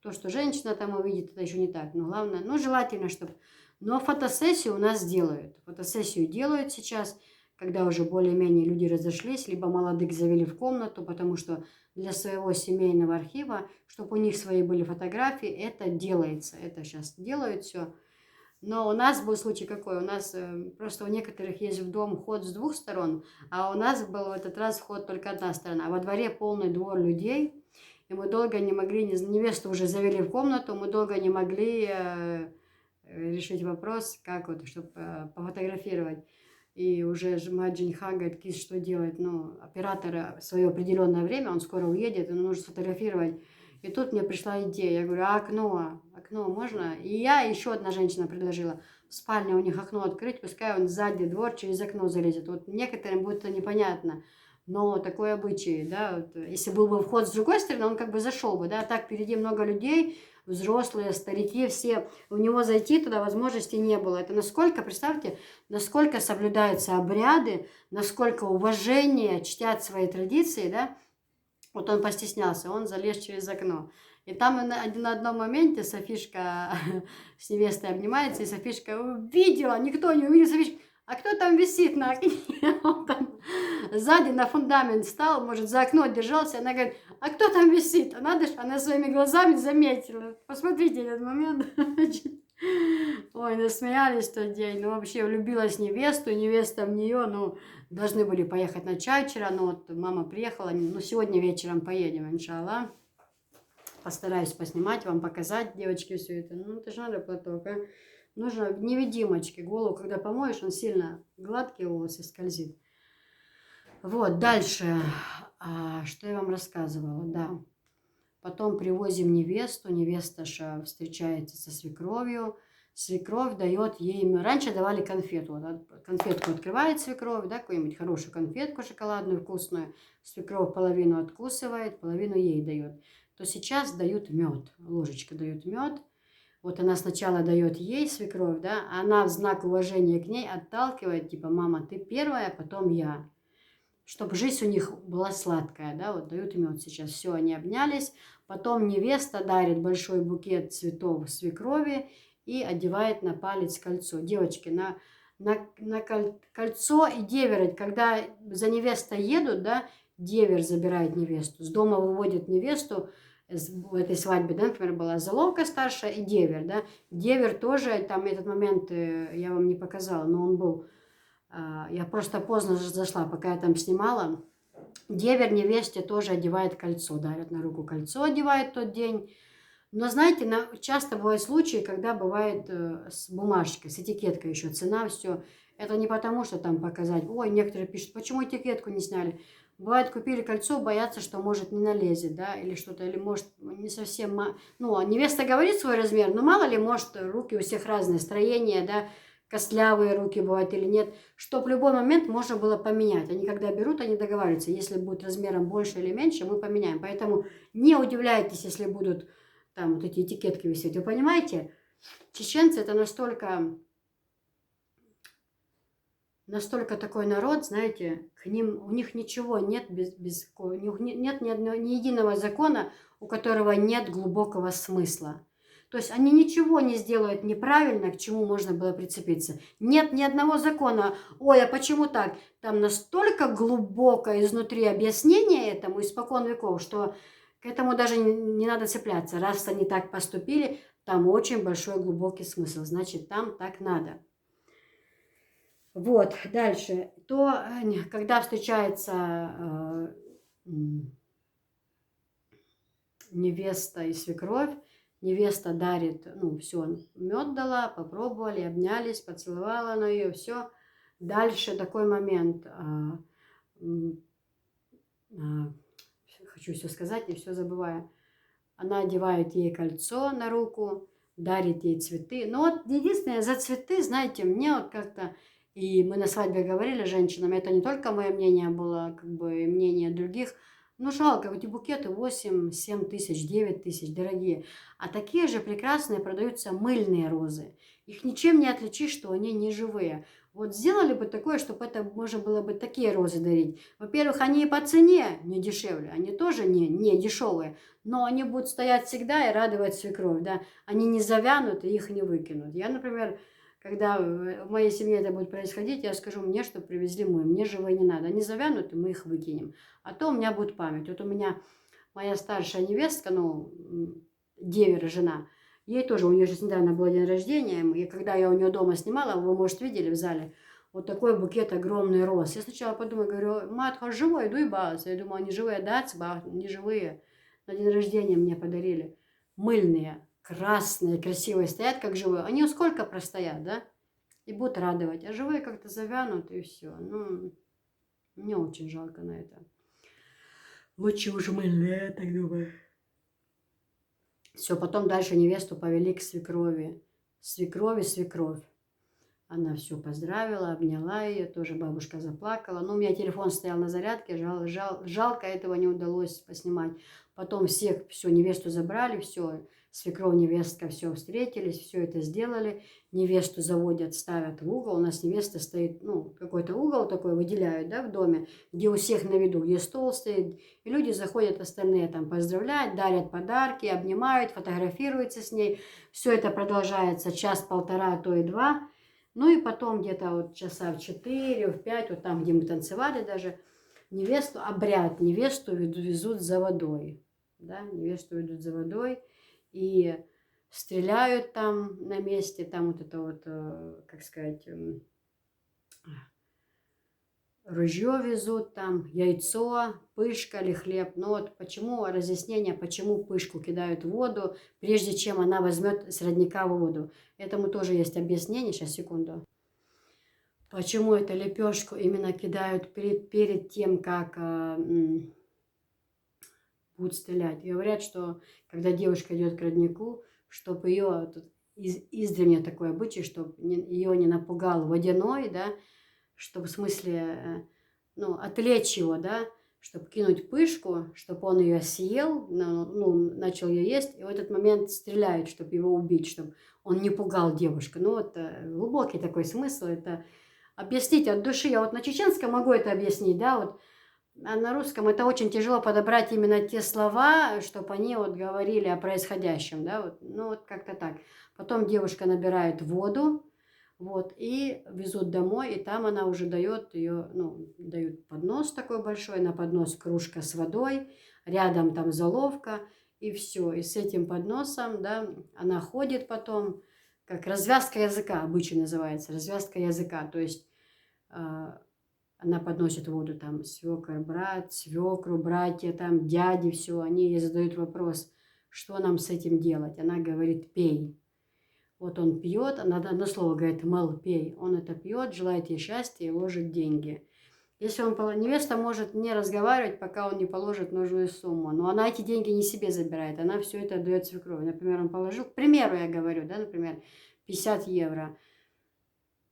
То, что женщина там увидит, это еще не так, но главное, желательно, чтобы... Но фотосессию у нас делают. Фотосессию делают сейчас, когда уже более-менее люди разошлись, либо молодых завели в комнату, потому что для своего семейного архива, чтобы у них свои были фотографии, это делается. Это сейчас делают все. Но у нас был случай какой? У нас просто у некоторых есть в дом ход с двух сторон, а у нас был в этот раз вход только одна сторона. А во дворе полный двор людей, и мы долго не могли, невесту уже завели в комнату, мы долго не могли... решить вопрос, как вот, чтобы пофотографировать. И уже мать жениха говорит, Кис, что делать? Ну, оператора в свое определенное время, он скоро уедет, ему нужно сфотографировать. И тут мне пришла идея, я говорю, окно можно? И я, еще одна женщина предложила, в спальне у них окно открыть, пускай он сзади двор через окно залезет. Вот некоторым будет это непонятно, но такой обычай, да, вот, если был бы вход с другой стороны, он как бы зашел бы, да, так впереди много людей, взрослые, старики, все, у него зайти туда возможности не было. Это насколько, представьте, насколько соблюдаются обряды, насколько уважение, чтят свои традиции, да. Вот он постеснялся, он залез через окно. И там на одном моменте Софишка с невестой обнимается, и Софишка увидела, никто не увидел, Софишка, а кто там висит на окне? Он там сзади на фундамент встал, может, за окно держался. Она говорит, а кто там висит? Она своими глазами заметила. Посмотрите этот момент. Ой, насмеялись в тот день. Ну, вообще, влюбилась в невесту, невеста в нее. Ну, должны были поехать на чай вчера, но вот мама приехала. Ну, сегодня вечером поедем, иншаллах. Постараюсь поснимать, вам показать, девочки, все это. Ну, это же надо платок, а? Нужно в невидимочке. Голову, когда помоешь, он сильно гладкий, волосы скользит. Вот, дальше. Что я вам рассказывала, да. Потом привозим невесту. Невеста же встречается со свекровью. Свекровь дает ей... Раньше давали конфету. Да? Конфетку открывает свекровь, да, какую-нибудь хорошую конфетку шоколадную, вкусную. Свекровь половину откусывает, половину ей дает. То сейчас дают мед. Ложечка дает мед. Вот она сначала дает ей свекровь, да, а она в знак уважения к ней отталкивает, типа, мама, ты первая, потом я. Чтобы жизнь у них была сладкая, да, вот дают мед сейчас. Все, они обнялись. Потом невеста дарит большой букет цветов свекрови и одевает на палец кольцо. Девочки, на кольцо и деверь, когда за невестой едут, да, девер забирает невесту. С дома выводит невесту, в этой свадьбе, да, например, была заловка старшая и девер, да. Девер тоже, там этот момент я вам не показала, но он был, я просто поздно зашла, пока я там снимала. Девер невесте тоже одевает кольцо, дарят на руку кольцо, одевает тот день. Но, знаете, часто бывают случаи, когда бывает с бумажкой, с этикеткой еще, цена, все. Это не потому, что там показать. Ой, некоторые пишут, почему этикетку не сняли? Бывает, купили кольцо, боятся, что может не налезет, да, или что-то, или может не совсем... Ну, невеста говорит свой размер, но мало ли, может, руки у всех разные, строения, да, костлявые руки бывают или нет, что в любой момент можно было поменять. Они когда берут, они договариваются, если будет размером больше или меньше, мы поменяем. Поэтому не удивляйтесь, если будут там вот эти этикетки висеть. Вы понимаете, чеченцы это настолько такой народ, знаете, у них ничего нет у них нет ни единого закона, у которого нет глубокого смысла. То есть они ничего не сделают неправильно, к чему можно было прицепиться. Нет ни одного закона. Ой, а почему так? Там настолько глубокое изнутри объяснение этому испокон веков, что к этому даже не надо цепляться. Раз они так поступили, там очень большой глубокий смысл. Значит, там так надо. Вот, дальше. То, когда встречается невеста и свекровь, невеста дарит, ну, все, мед дала, попробовали, обнялись, поцеловала она ее, все. Дальше такой момент. Хочу все сказать и все забываю. Она одевает ей кольцо на руку, дарит ей цветы. Но вот единственное, за цветы, знаете, мне вот как-то, и мы на свадьбе говорили женщинам, это не только мое мнение было, как бы и мнение других, ну жалко, эти букеты 8, 7 тысяч, 9 тысяч, дорогие. А такие же прекрасные продаются мыльные розы. Их ничем не отличишь, что они не живые. Вот сделали бы такое, чтобы это можно было бы такие розы дарить. Во-первых, они и по цене не дешевле, они тоже не дешевые, но они будут стоять всегда и радовать свекровь, да. Они не завянут и их не выкинут. Я, например, когда в моей семье это будет происходить, я скажу, мне, что привезли мы, мне живые не надо. Они завянут, и мы их выкинем. А то у меня будет память. Вот у меня моя старшая невестка, ну, девера, жена, ей тоже, у нее же недавно был день рождения, и когда я у нее дома снимала, вы, может, видели в зале, вот такой букет огромный роз. Я сначала подумала, говорю, матка, живой, иду и бац. Я думала, они живые, да, цбах, не живые. На день рождения мне подарили. Мыльные, красные, красивые, стоят как живые. Они сколько простоят, да? И будут радовать. А живые как-то завянут, и все. Ну, мне очень жалко на это. Лучше уж мыльные, я так думаю. Все, потом дальше невесту повели к свекрови. Свекровь. Она все поздравила, обняла ее, тоже бабушка заплакала. Но у меня телефон стоял на зарядке, жалко, этого не удалось поснимать. Потом всех, все, невесту забрали, все, свекровь, невестка, все, встретились, все это сделали. Невесту заводят, ставят в угол. У нас невеста стоит, ну, какой-то угол такой выделяют, да, в доме, где у всех на виду, где стол стоит. И люди заходят, остальные там поздравляют, дарят подарки, обнимают, фотографируются с ней. Все это продолжается час-полтора, а то и 2. Ну и потом где-то вот часа в 4, в 5, вот там, где мы танцевали даже, обряд невесту везут за водой. Да, невесту ведут за водой и стреляют там на месте, там вот это вот, как сказать, ружье везут, там яйцо, пышка или хлеб. Но вот почему, разъяснение, почему пышку кидают в воду, прежде чем она возьмет с родника воду. Этому тоже есть объяснение, сейчас, секунду. Почему эту лепешку именно кидают перед тем, как будут стрелять. И говорят, что когда девушка идет к роднику, чтобы ее, издревле такой обычай, чтобы ее не напугал водяной, да, чтобы в смысле, ну, отвлечь его, да, чтобы кинуть пышку, чтобы он ее съел, ну, начал ее есть, и в этот момент стреляют, чтобы его убить, чтобы он не пугал девушку. Ну, вот глубокий такой смысл, это объяснить от души. Я вот на чеченском могу это объяснить, да, вот, а на русском это очень тяжело подобрать именно те слова, чтобы они вот говорили о происходящем, да, вот, ну, вот как-то так. Потом девушка набирает воду, вот, и везут домой, и там она уже дает ее, ну, дают поднос такой большой, на поднос кружка с водой, рядом там золовка, и все. И с этим подносом, да, она ходит потом, как развязка языка обычно называется, развязка языка, то есть она подносит воду, там, свекор, брат, свекру, братья, там, дяди, все, они ей задают вопрос, что нам с этим делать. Она говорит, пей. Вот он пьет, она одно слово говорит, мол, пей. Он это пьет, желает ей счастья и ложит деньги. Если он, невеста может не разговаривать, пока он не положит нужную сумму. Но она эти деньги не себе забирает, она все это отдает свекрови. Например, он положил, к примеру я говорю, да, например, 50 евро.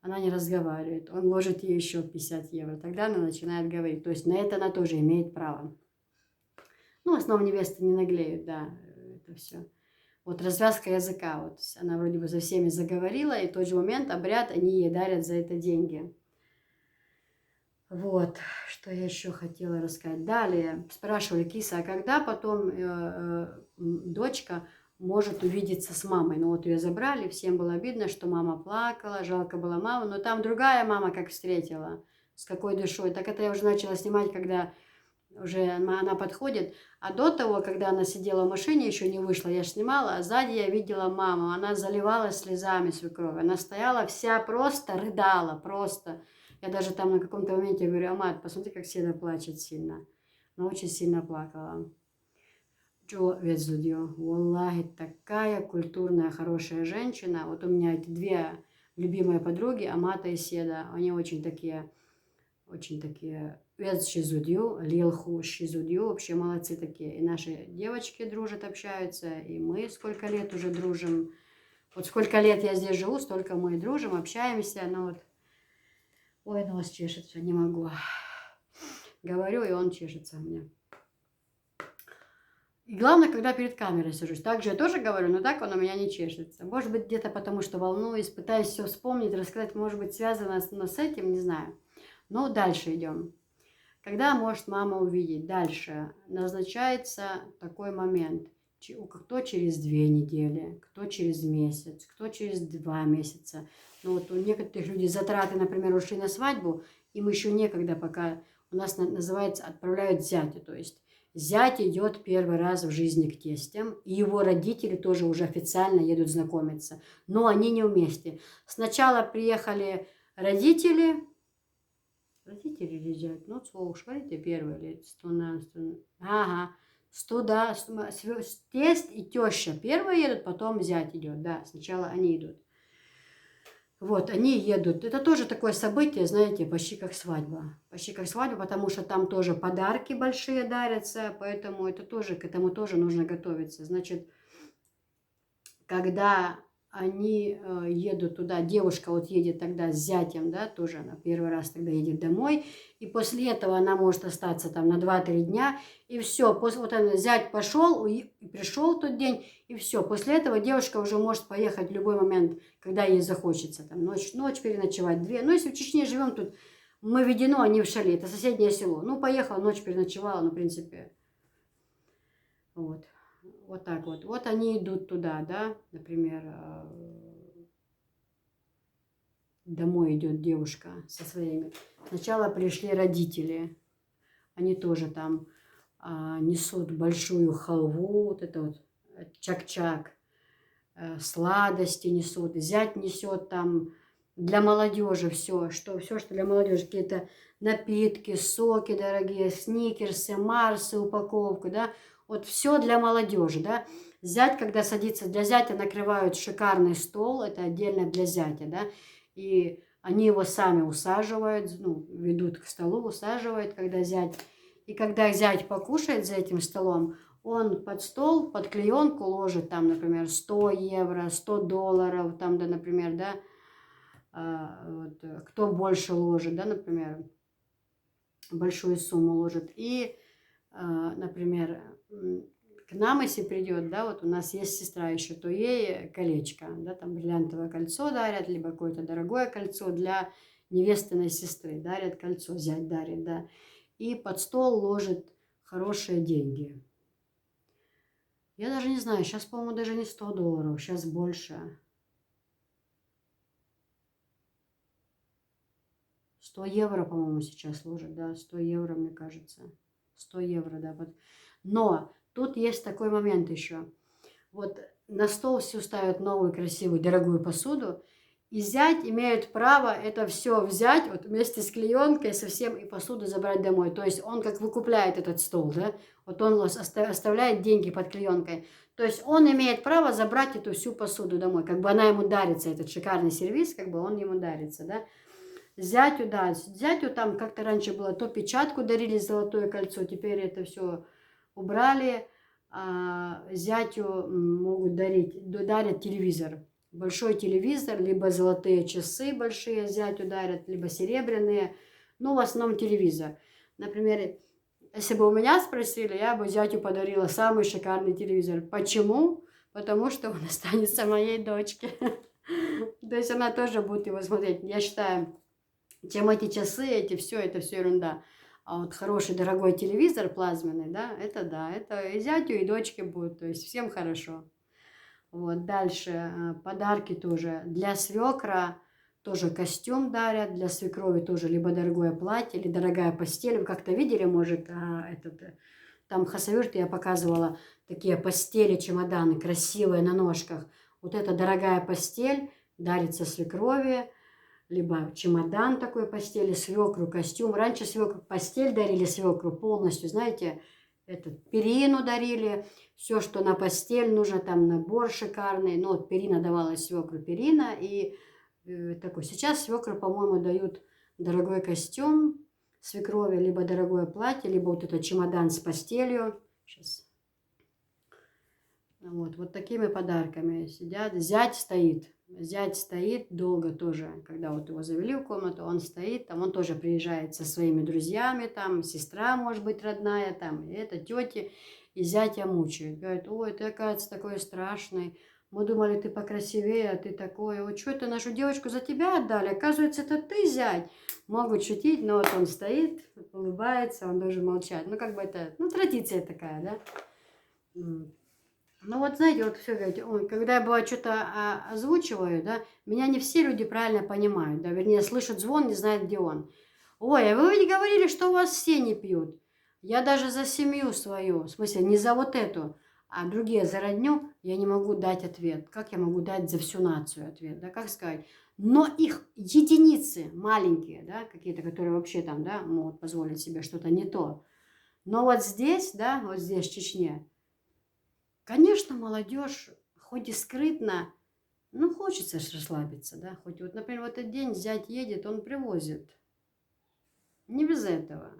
Она не разговаривает, он ложит ей еще 50 евро. Тогда она начинает говорить. То есть на это она тоже имеет право. Ну, в основном невесты не наглеют, да, это все. Вот развязка языка, вот она вроде бы за всеми заговорила, и в тот же момент обряд, они ей дарят за это деньги. Вот, что я еще хотела рассказать. Далее спрашивали, киса, а когда потом дочка может увидеться с мамой? Ну вот ее забрали, всем было обидно, что мама плакала, жалко было маму, но там другая мама как встретила, с какой душой. Так это я уже начала снимать, когда уже она подходит. А до того, когда она сидела в машине, еще не вышла, я снимала, а сзади я видела маму. Она заливалась слезами свекрови. Она стояла вся просто, рыдала, просто. Я даже там на каком-то моменте говорю: Амат, посмотри, как Седа плачет сильно. Она очень сильно плакала. Джо Ветзудио. Валлахи, такая культурная, хорошая женщина. Вот у меня эти две любимые подруги, Амата и Седа. Они очень такие Вец Шизудью, Лилху Шизудью. Вообще молодцы такие. И наши девочки дружат, общаются. И мы сколько лет уже дружим. Вот сколько лет я здесь живу, столько мы и дружим, общаемся. Но вот... Ой, нос чешется, не могу. Говорю, и он чешется у меня. И главное, когда перед камерой сажусь. Так же я тоже говорю, но так он у меня не чешется. Может быть, где-то потому, что волнуюсь, пытаюсь все вспомнить, рассказать, может быть, связано с этим, не знаю. Но дальше идем. Когда может мама увидеть? Дальше назначается такой момент. Кто через 2 недели, кто через месяц, кто через 2 месяца. Ну вот у некоторых людей затраты, например, ушли на свадьбу, им еще некогда, пока у нас называется отправляют зятя. То есть зять идет первый раз в жизни к тестям, и его родители тоже уже официально едут знакомиться. Но они не вместе. Сначала приехали родители или зять, ну, слушай, говорите, первый лет, ага, да, тесть и теща первые едут, потом зять идет, да, сначала они идут. Вот, они едут. Это тоже такое событие, знаете, почти как свадьба. Почти как свадьба, потому что там тоже подарки большие дарятся, поэтому это тоже, к этому тоже нужно готовиться. Значит, когда они едут туда, девушка вот едет тогда с зятем, да, тоже она первый раз тогда едет домой, и после этого она может остаться там на 2-3 дня, и все, после, вот она, зять пошел, и пришел тот день, и все, после этого девушка уже может поехать в любой момент, когда ей захочется, там, ночь переночевать, 2, ну, если в Чечне живем, тут мы в Ведено, они в Шали, это соседнее село, ну, поехала, ночь переночевала, ну, в принципе, вот. Вот так вот. Вот они идут туда, да, например, домой идет девушка со своими. Сначала пришли родители, они тоже там несут большую халву, вот это вот чак-чак, сладости несут, зять несет там для молодежи все, что для молодежи, какие-то напитки, соки дорогие, сникерсы, марсы, упаковку, да, вот все для молодежи, да. Зять, когда садится, для зятя накрывают шикарный стол, это отдельно для зятя, да, и они его сами усаживают, ну, ведут к столу, усаживают, когда зять, и когда зять покушает за этим столом, он под стол, под клеенку ложит там, например, 100 евро, 100 долларов, там, да, например, да, вот, кто больше ложит, да, например, большую сумму ложит. И, например, к нам, если придет, да, вот у нас есть сестра еще, то ей колечко, да, там бриллиантовое кольцо дарят, либо какое-то дорогое кольцо для невестиной сестры, дарят кольцо, зять дарит, да, и под стол ложит хорошие деньги. Я даже не знаю, сейчас, по-моему, даже не 100 долларов, сейчас больше. 100 евро, по-моему, сейчас ложат, да, 100 евро, мне кажется. 100 евро, да. Вот. Но тут есть такой момент еще. Вот на стол все ставят новую, красивую, дорогую посуду, и зять имеет право это все взять вот вместе с клеенкой, со всем, и посуду забрать домой. То есть он как выкупляет этот стол, да, вот он оставляет деньги под клеенкой. То есть он имеет право забрать эту всю посуду домой, как бы она ему дарится, этот шикарный сервис, как бы он ему дарится, да. Зятю, да, зятю там как-то раньше было, то печатку дарили, золотое кольцо, теперь это все убрали, зятю могут дарят телевизор, большой телевизор, либо золотые часы большие зятю дарят, либо серебряные, ну, в основном телевизор. Например, если бы у меня спросили, я бы зятю подарила самый шикарный телевизор. Почему? Потому что он останется моей дочке. То есть она тоже будет его смотреть. Я считаю, чем эти часы, это все ерунда. А вот хороший дорогой телевизор плазменный, да, это и зятю, и дочке будет, то есть всем хорошо. Вот, дальше подарки тоже. Для свекра тоже костюм дарят, для свекрови тоже либо дорогое платье, или дорогая постель. Вы как-то видели, может, там в Хасавюрте я показывала такие постели, чемоданы красивые на ножках. Вот эта дорогая постель дарится свекрови, либо чемодан такой постели, свекру костюм. Раньше свекру постель дарили свекру полностью, знаете, перину дарили, все, что на постель нужно, там набор шикарный. Ну, вот перина давалась свекру, перина и такой. Сейчас свекру, по-моему, дают дорогой костюм свекрови, либо дорогое платье, либо вот этот чемодан с постелью. Сейчас. Вот такими подарками сидят. Зять стоит долго тоже, когда вот его завели в комнату, он стоит, там он тоже приезжает со своими друзьями, там сестра, может быть, родная, там, и это тети, и зятя мучает. Говорит, ой, ты, оказывается, такой страшный, мы думали, ты покрасивее, а ты такой, ой, что это нашу девочку за тебя отдали, оказывается, это ты, зять. Могут шутить, но вот он стоит, улыбается, он должен молчать. Ну, как бы это, ну, традиция такая, да. Ну вот знаете, вот все говорите, ой, когда я бывает что-то озвучиваю, да, меня не все люди правильно понимают, да, вернее, слышат звон, не знают, где он. Ой, а вы ведь говорили, что у вас все не пьют. Я даже за семью свою, в смысле, не за вот эту, а другие за родню, я не могу дать ответ. Как я могу дать за всю нацию ответ, да, как сказать? Но их единицы маленькие, да, какие-то, которые вообще там, да, могут позволить себе что-то не то. Но вот здесь, да, вот здесь, в Чечне, конечно, молодежь, хоть и скрытно, ну, хочется ж расслабиться, да, хоть вот, например, в этот день зять едет, он привозит. Не без этого.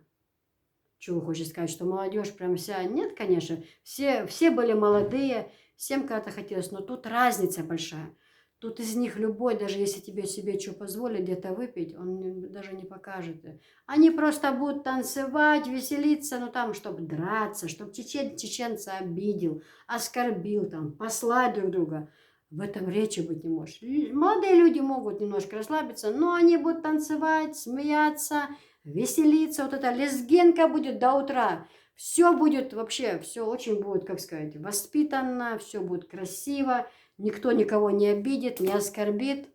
Чего хочешь сказать, что молодежь прям вся? Нет, конечно, все были молодые, всем когда-то хотелось, но тут разница большая. Тут из них любой, даже если тебе себе что позволит где-то выпить, он даже не покажет. Они просто будут танцевать, веселиться, ну там, чтобы драться, чтобы чеченца обидел, оскорбил, там, послать друг друга. В этом речи быть не может. Молодые люди могут немножко расслабиться, но они будут танцевать, смеяться, веселиться. Вот эта лезгинка будет до утра. Все будет вообще, все очень будет, как сказать, воспитанно, все будет красиво. Никто никого не обидит, не оскорбит.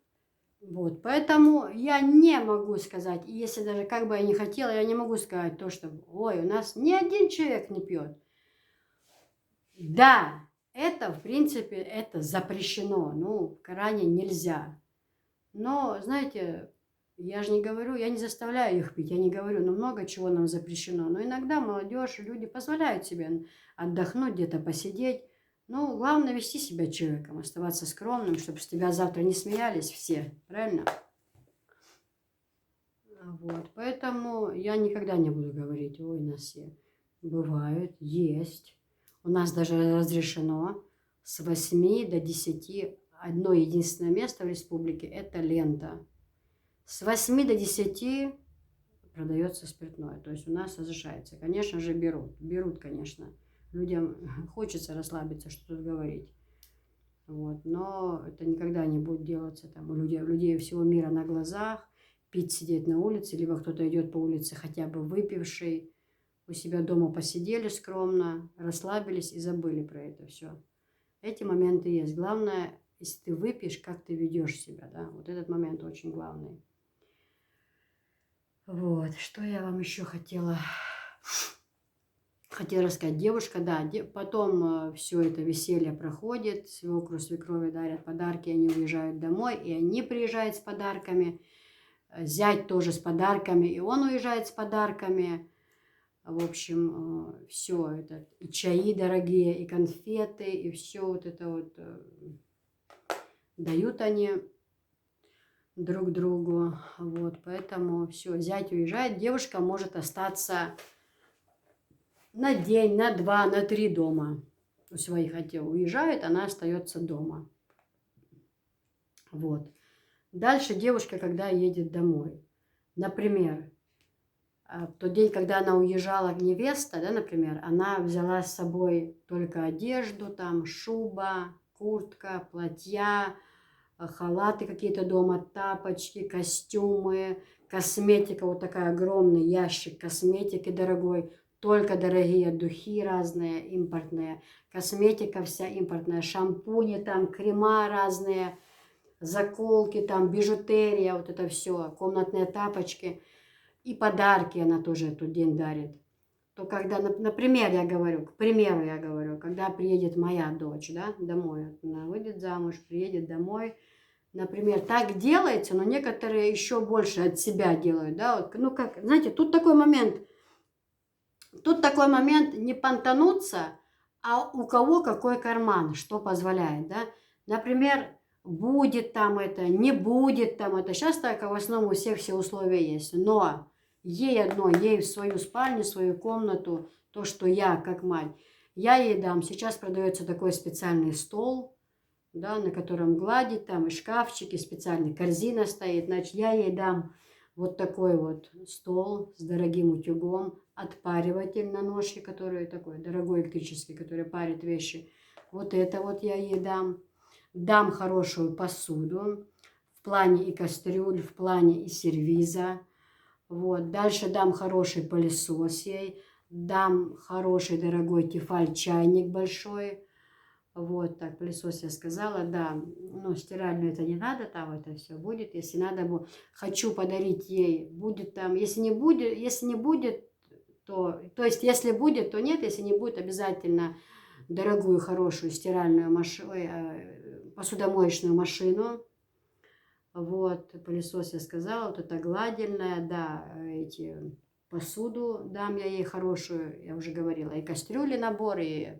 Вот, поэтому я не могу сказать, и если даже как бы я не хотела, я не могу сказать то, что, ой, у нас ни один человек не пьет. Да, это, в принципе, это запрещено, ну, в Коране нельзя. Но, знаете, я же не говорю, я не заставляю их пить, я не говорю, но много чего нам запрещено. Но иногда молодежь, люди позволяют себе отдохнуть, где-то посидеть. Ну, главное вести себя человеком, оставаться скромным, чтобы с тебя завтра не смеялись все, правильно? Вот, поэтому я никогда не буду говорить, ой, нас все. Бывает, есть. У нас даже разрешено с 8 до 10 одно единственное место в республике – это лента. С 8 до 10 продается спиртное, то есть у нас разрешается. Конечно же, берут, конечно. Людям хочется расслабиться, что тут говорить. Вот. Но это никогда не будет делаться там, у людей всего мира на глазах, пить, сидеть на улице, либо кто-то идет по улице хотя бы выпивший, у себя дома посидели скромно, расслабились и забыли про это все. Эти моменты есть. Главное, если ты выпьешь, как ты ведешь себя, да, вот этот момент очень главный. Вот, что я вам еще хотела рассказать. Девушка, да, потом все это веселье проходит, свекру, свекрови дарят подарки, они уезжают домой, и они приезжают с подарками, зять тоже с подарками, и он уезжает с подарками. В общем, все это, и чаи дорогие, и конфеты, и все вот это вот дают они друг другу. Вот, поэтому все, зять уезжает, девушка может остаться на день, на 2, на 3 дома у своих отцов. Уезжает, она остается дома. Вот. Дальше девушка, когда едет домой, например, в тот день, когда она уезжала, невеста, да, например, она взяла с собой только одежду, там, шуба, куртка, платья, халаты какие-то дома, тапочки, костюмы, косметика, вот такой огромный ящик косметики дорогой, только дорогие духи разные, импортные, косметика вся импортная, шампуни там, крема разные, заколки, там, бижутерия, вот это все, комнатные тапочки и подарки она тоже этот день дарит. То когда, например, я говорю, к примеру я говорю, когда приедет моя дочь, да, домой, она выйдет замуж, приедет домой, например, так делается, но некоторые еще больше от себя делают, да, вот, ну как, знаете, тут такой момент не понтануться, а у кого какой карман, что позволяет, да. Например, будет там это, не будет там это. Сейчас так в основном у всех все условия есть. Но ей одно, ей в свою спальню, в свою комнату, то, что я, как мать, я ей дам. Сейчас продается такой специальный стол, да, на котором гладить, там и шкафчики, специальная корзина стоит. Значит, я ей дам вот такой вот стол с дорогим утюгом, отпариватель на ножке, который такой дорогой электрический, который парит вещи. Вот это вот я ей дам. Дам хорошую посуду в плане и кастрюль, в плане и сервиза. Вот. Дальше дам хороший пылесос ей, дам хороший дорогой Тефаль чайник большой. Вот, так, пылесос я сказала, да, ну, стиральную это не надо, там это все будет, если надо, хочу подарить ей, будет там, если не будет, то есть, если будет, то нет, если не будет, обязательно дорогую, хорошую стиральную посудомоечную машину, вот, пылесос я сказала, вот это гладильная, да, эти, посуду дам я ей хорошую, я уже говорила, и кастрюли набор, и...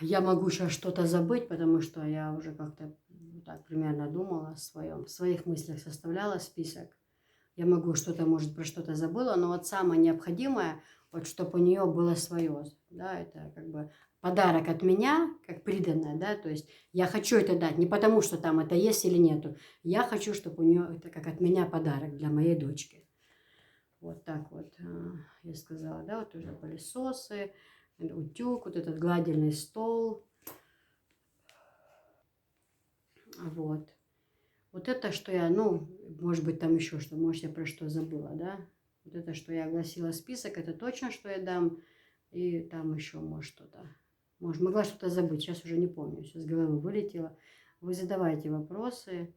Я могу сейчас что-то забыть, потому что я уже как-то так примерно думала в своих мыслях составляла список. Я могу что-то, может, про что-то забыла, но вот самое необходимое, вот чтобы у нее было свое, да, это как бы подарок от меня, как приданное, да, то есть я хочу это дать, не потому что там это есть или нету, я хочу, чтобы у нее это как от меня подарок для моей дочки. Вот так вот я сказала, да, вот уже пылесосы, утюг, вот этот гладильный стол. Вот. Вот это, что я, ну, может быть, там еще что, может, я про что забыла, да? Вот это, что я огласила список, это точно, что я дам. И там еще, может, что-то. Может, могла что-то забыть, сейчас уже не помню, сейчас с головы вылетело. Вы задавайте вопросы.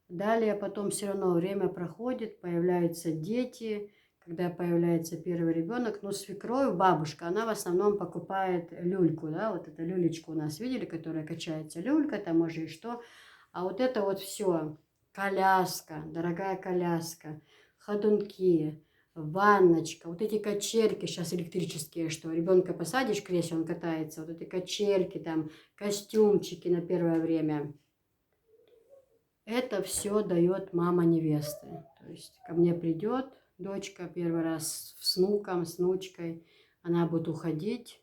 Далее потом все равно время проходит, появляются дети. Когда появляется первый ребенок, ну, свекровь, бабушка, она в основном покупает люльку, да, вот эту люлечку у нас видели, которая качается, люлька, там уже и что, а вот это вот все, коляска, дорогая коляска, ходунки, ванночка, вот эти качельки сейчас электрические, что ребенка посадишь в кресло, он катается, вот эти качельки, там, костюмчики на первое время. Это все дает мама невесты, то есть ко мне придет дочка первый раз с внуком, с внучкой, она будет уходить,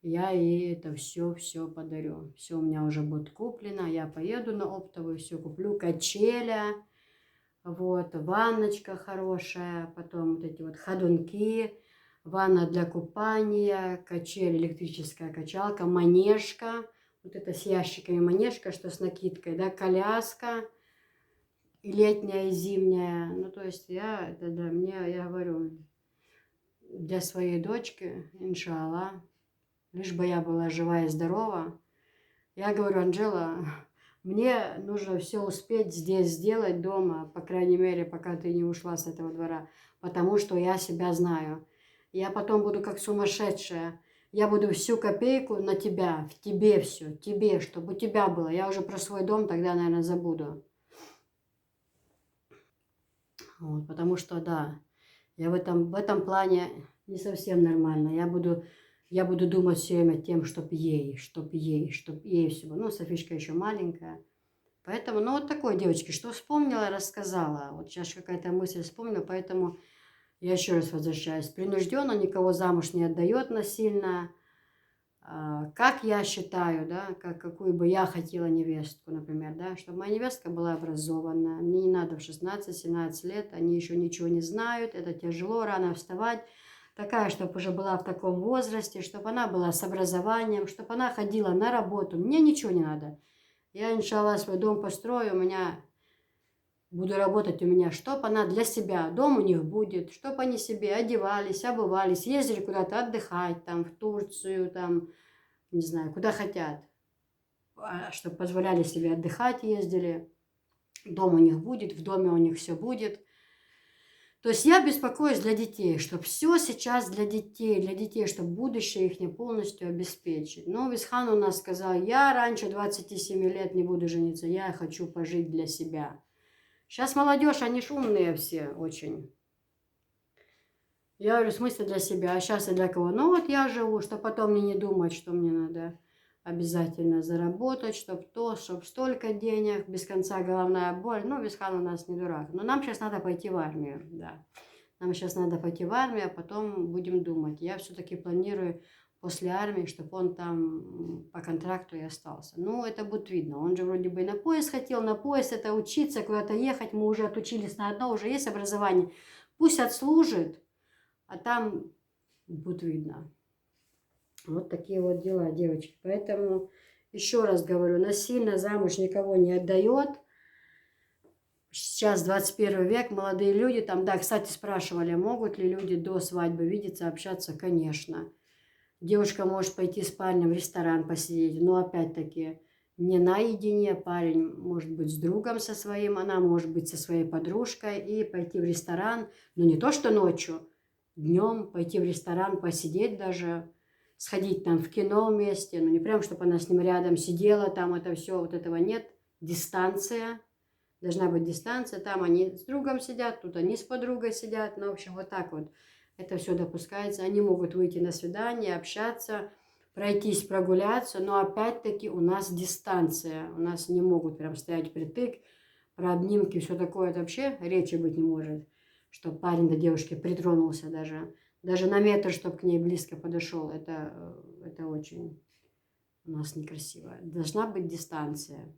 я ей это все подарю. Все у меня уже будет куплено, я поеду на оптовую, все куплю, качеля, вот, ванночка хорошая, потом вот эти вот ходунки, ванна для купания, качель, электрическая качалка, манежка, вот это с ящиками манежка, что с накидкой, да, коляска, и летняя, и зимняя. Ну, то есть я говорю, для своей дочки, иншаллах, лишь бы я была жива и здорова. Я говорю, Анжела, мне нужно все успеть здесь сделать дома, по крайней мере, пока ты не ушла с этого двора, потому что я себя знаю. Я потом буду как сумасшедшая. Я буду всю копейку на тебя, в тебе все, тебе, чтобы у тебя было. Я уже про свой дом тогда, наверное, забуду. Вот, потому что, да, я в этом плане не совсем нормально. Я буду думать все время тем, чтоб ей всего. Ну, Софишка еще маленькая. Поэтому, ну, вот такой, девочки, что вспомнила, рассказала. Вот сейчас какая-то мысль вспомнила, поэтому я еще раз возвращаюсь. Принужденно никого замуж не отдает насильно. Как я считаю, да, какую бы я хотела невестку, например, да, чтобы моя невестка была образованная. Мне не надо в 16-17 лет, они еще ничего не знают, это тяжело, рано вставать. Такая, чтобы уже была в таком возрасте, чтобы она была с образованием, чтобы она ходила на работу. Мне ничего не надо. Я, иншаллах, свой дом построю, буду работать у меня, чтобы она для себя, дом у них будет, чтобы они себе одевались, обувались, ездили куда-то отдыхать, там, в Турцию, там, не знаю, куда хотят. чтобы позволяли себе отдыхать, ездили. Дом у них будет, в доме у них все будет. То есть я беспокоюсь для детей, чтобы все сейчас для детей, чтобы будущее их не полностью обеспечить. Но Висхан у нас сказал, я раньше 27 лет не буду жениться, я хочу пожить для себя. Сейчас молодежь, они ж умные все очень. Я говорю, в смысле для себя, а сейчас и для кого? Ну вот я живу, чтобы потом мне не думать, что мне надо обязательно заработать, чтобы то, чтобы столько денег, без конца головная боль. Ну, Висхан у нас не дурак. Но нам сейчас надо пойти в армию, да. Нам сейчас надо пойти в армию, а потом будем думать. Я все-таки планирую после армии, чтобы он там по контракту и остался. Ну, это будет видно. Он же вроде бы и на поезд хотел, на поезд это учиться, куда-то ехать. Мы уже отучились на одно, уже есть образование. Пусть отслужит, а там будет видно. Вот такие вот дела, девочки. Поэтому, еще раз говорю, насильно замуж никого не отдает. Сейчас 21 век, молодые люди там, да, кстати, спрашивали, могут ли люди до свадьбы видеться, общаться? Конечно. Девушка может пойти с парнем в ресторан посидеть, но опять-таки не наедине, парень может быть с другом со своим, она может быть со своей подружкой и пойти в ресторан, но не то что ночью, днем пойти в ресторан, посидеть даже, сходить там в кино вместе, ну не прям, чтобы она с ним рядом сидела, там это все, вот этого нет, дистанция. Должна быть дистанция, там они с другом сидят, тут они с подругой сидят, ну, в общем, вот так вот это все допускается. Они могут выйти на свидание, общаться, пройтись, прогуляться, но опять-таки у нас дистанция, у нас не могут прям стоять притык, про обнимки, все такое, это вообще речи быть не может, чтобы парень до девушки притронулся даже на метр, чтобы к ней близко подошел, это очень у нас некрасиво. Должна быть дистанция.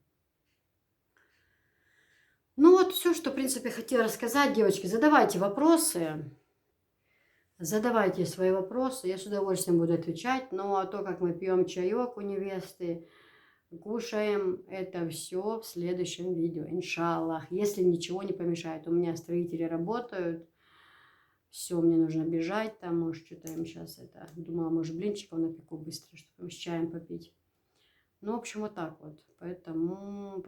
Ну вот все, что, в принципе, хотела рассказать, девочки. Задавайте вопросы. Задавайте свои вопросы. Я с удовольствием буду отвечать. Ну а то, как мы пьем чаек у невесты, кушаем, это все в следующем видео. Иншаллах. Если ничего не помешает. У меня строители работают. Все, мне нужно бежать. Там, может, что-то им сейчас это... Думала, может, блинчиков напеку быстро, чтобы им с чаем попить. Ну, в общем, вот так вот. Поэтому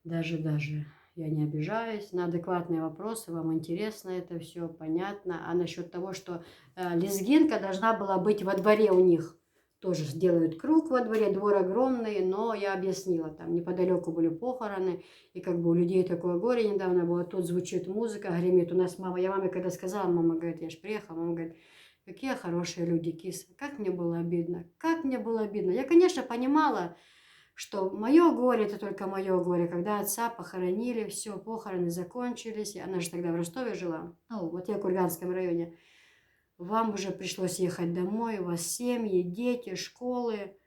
даже я не обижаюсь на адекватные вопросы, вам интересно это все, понятно. А насчет того, что лезгинка должна была быть во дворе у них, тоже сделают круг во дворе, двор огромный, но я объяснила, там неподалеку были похороны, и как бы у людей такое горе недавно было, тут звучит музыка, гремит. У нас мама, я маме когда сказала, мама говорит, я ж приехала, мама говорит, какие хорошие люди, киса, как мне было обидно, как мне было обидно. Я, конечно, понимала, что мое горе, это только мое горе, когда отца похоронили, все, похороны закончились, она же тогда в Ростове жила, ну, вот я в Курганском районе, вам уже пришлось ехать домой, у вас семьи, дети, школы,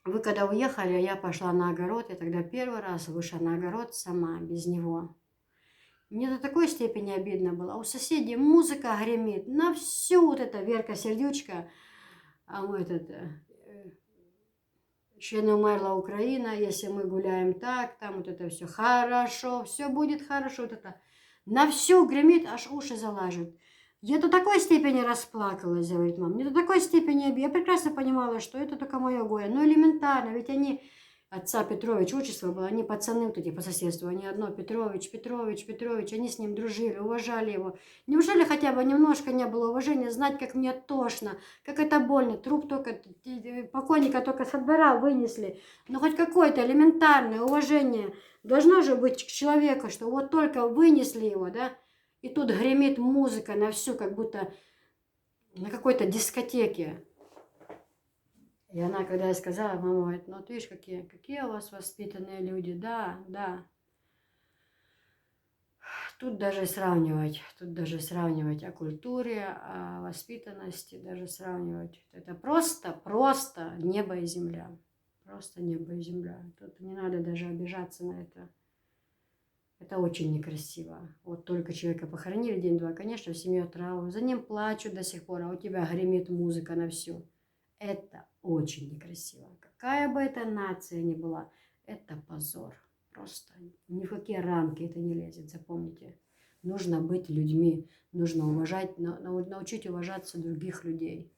вы когда уехали, а я пошла на огород, я тогда первый раз вышла на огород сама, без него. Мне до такой степени обидно было, у соседей музыка гремит, на всю вот это Верка Сердючка, а мы этот... Ще не умерла Украина, если мы гуляем так, там вот это все будет хорошо, вот это на всю гремит, аж уши залажет. Я до такой степени расплакалась, говорит мама, мне до такой степени, я прекрасно понимала, что это только мое горе, но элементарно, ведь они, отца Петрович, отчество было, они пацаны вот эти по соседству, они одно, Петрович, они с ним дружили, уважали его. Неужели хотя бы немножко не было уважения, знать, как мне тошно, как это больно, труп только, покойника только со двора вынесли, но хоть какое-то элементарное уважение должно же быть к человеку, что вот только вынесли его, да, и тут гремит музыка на всю, как будто на какой-то дискотеке. И она, когда я сказала, мама говорит, ну, ты видишь, какие у вас воспитанные люди, да. Тут даже сравнивать о культуре, о воспитанности, даже сравнивать. Это просто небо и земля. Просто небо и земля. Тут не надо даже обижаться на это. Это очень некрасиво. Вот только человека похоронили день-два, конечно, в семье траур, за ним плачут до сих пор, а у тебя гремит музыка на всю. Это очень некрасиво. Какая бы это нация ни была, это позор. Просто ни в какие рамки это не лезет, запомните. Нужно быть людьми, нужно уважать, научить уважаться других людей.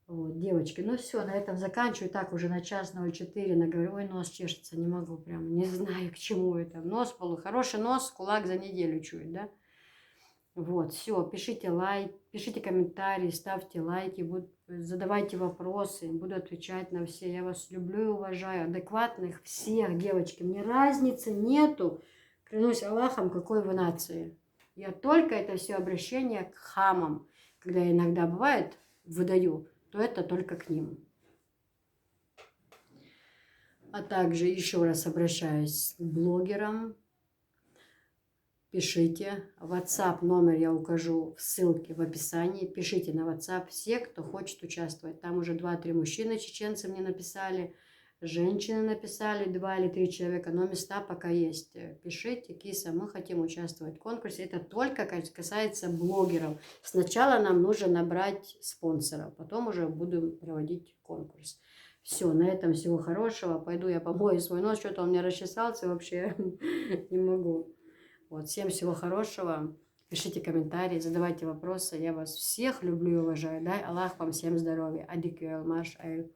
Вот, девочки, ну все, на этом заканчиваю. Так, уже на 1:04 наговорю. Ой, нос чешется, не могу прям, не знаю, к чему это. Нос хороший нос, кулак за неделю чует, да? Вот, все, пишите лайк, пишите комментарии, ставьте лайки, задавайте вопросы, буду отвечать на все. Я вас люблю и уважаю, адекватных всех, девочки. Мне разницы нету, клянусь Аллахом, какой вы нации. Я только это все обращение к хамам, когда иногда бывает, выдаю, то это только к ним. А также еще раз обращаюсь к блогерам. Пишите. WhatsApp номер я укажу в ссылке в описании. Пишите на WhatsApp все, кто хочет участвовать. Там уже 2-3 мужчины, чеченцы мне написали. Женщины написали, 2 или 3 человека. Но места пока есть. Пишите, киса, мы хотим участвовать в конкурсе. Это только касается блогеров. Сначала нам нужно набрать спонсоров. Потом уже будем проводить конкурс. Все, на этом всего хорошего. Пойду я помою свой нос. Что-то он у меня расчесался вообще. Не могу. Вот, всем всего хорошего. Пишите комментарии, задавайте вопросы. Я вас всех люблю и уважаю. Дай Аллах вам всем здоровья. Адикю Алмаш Айль.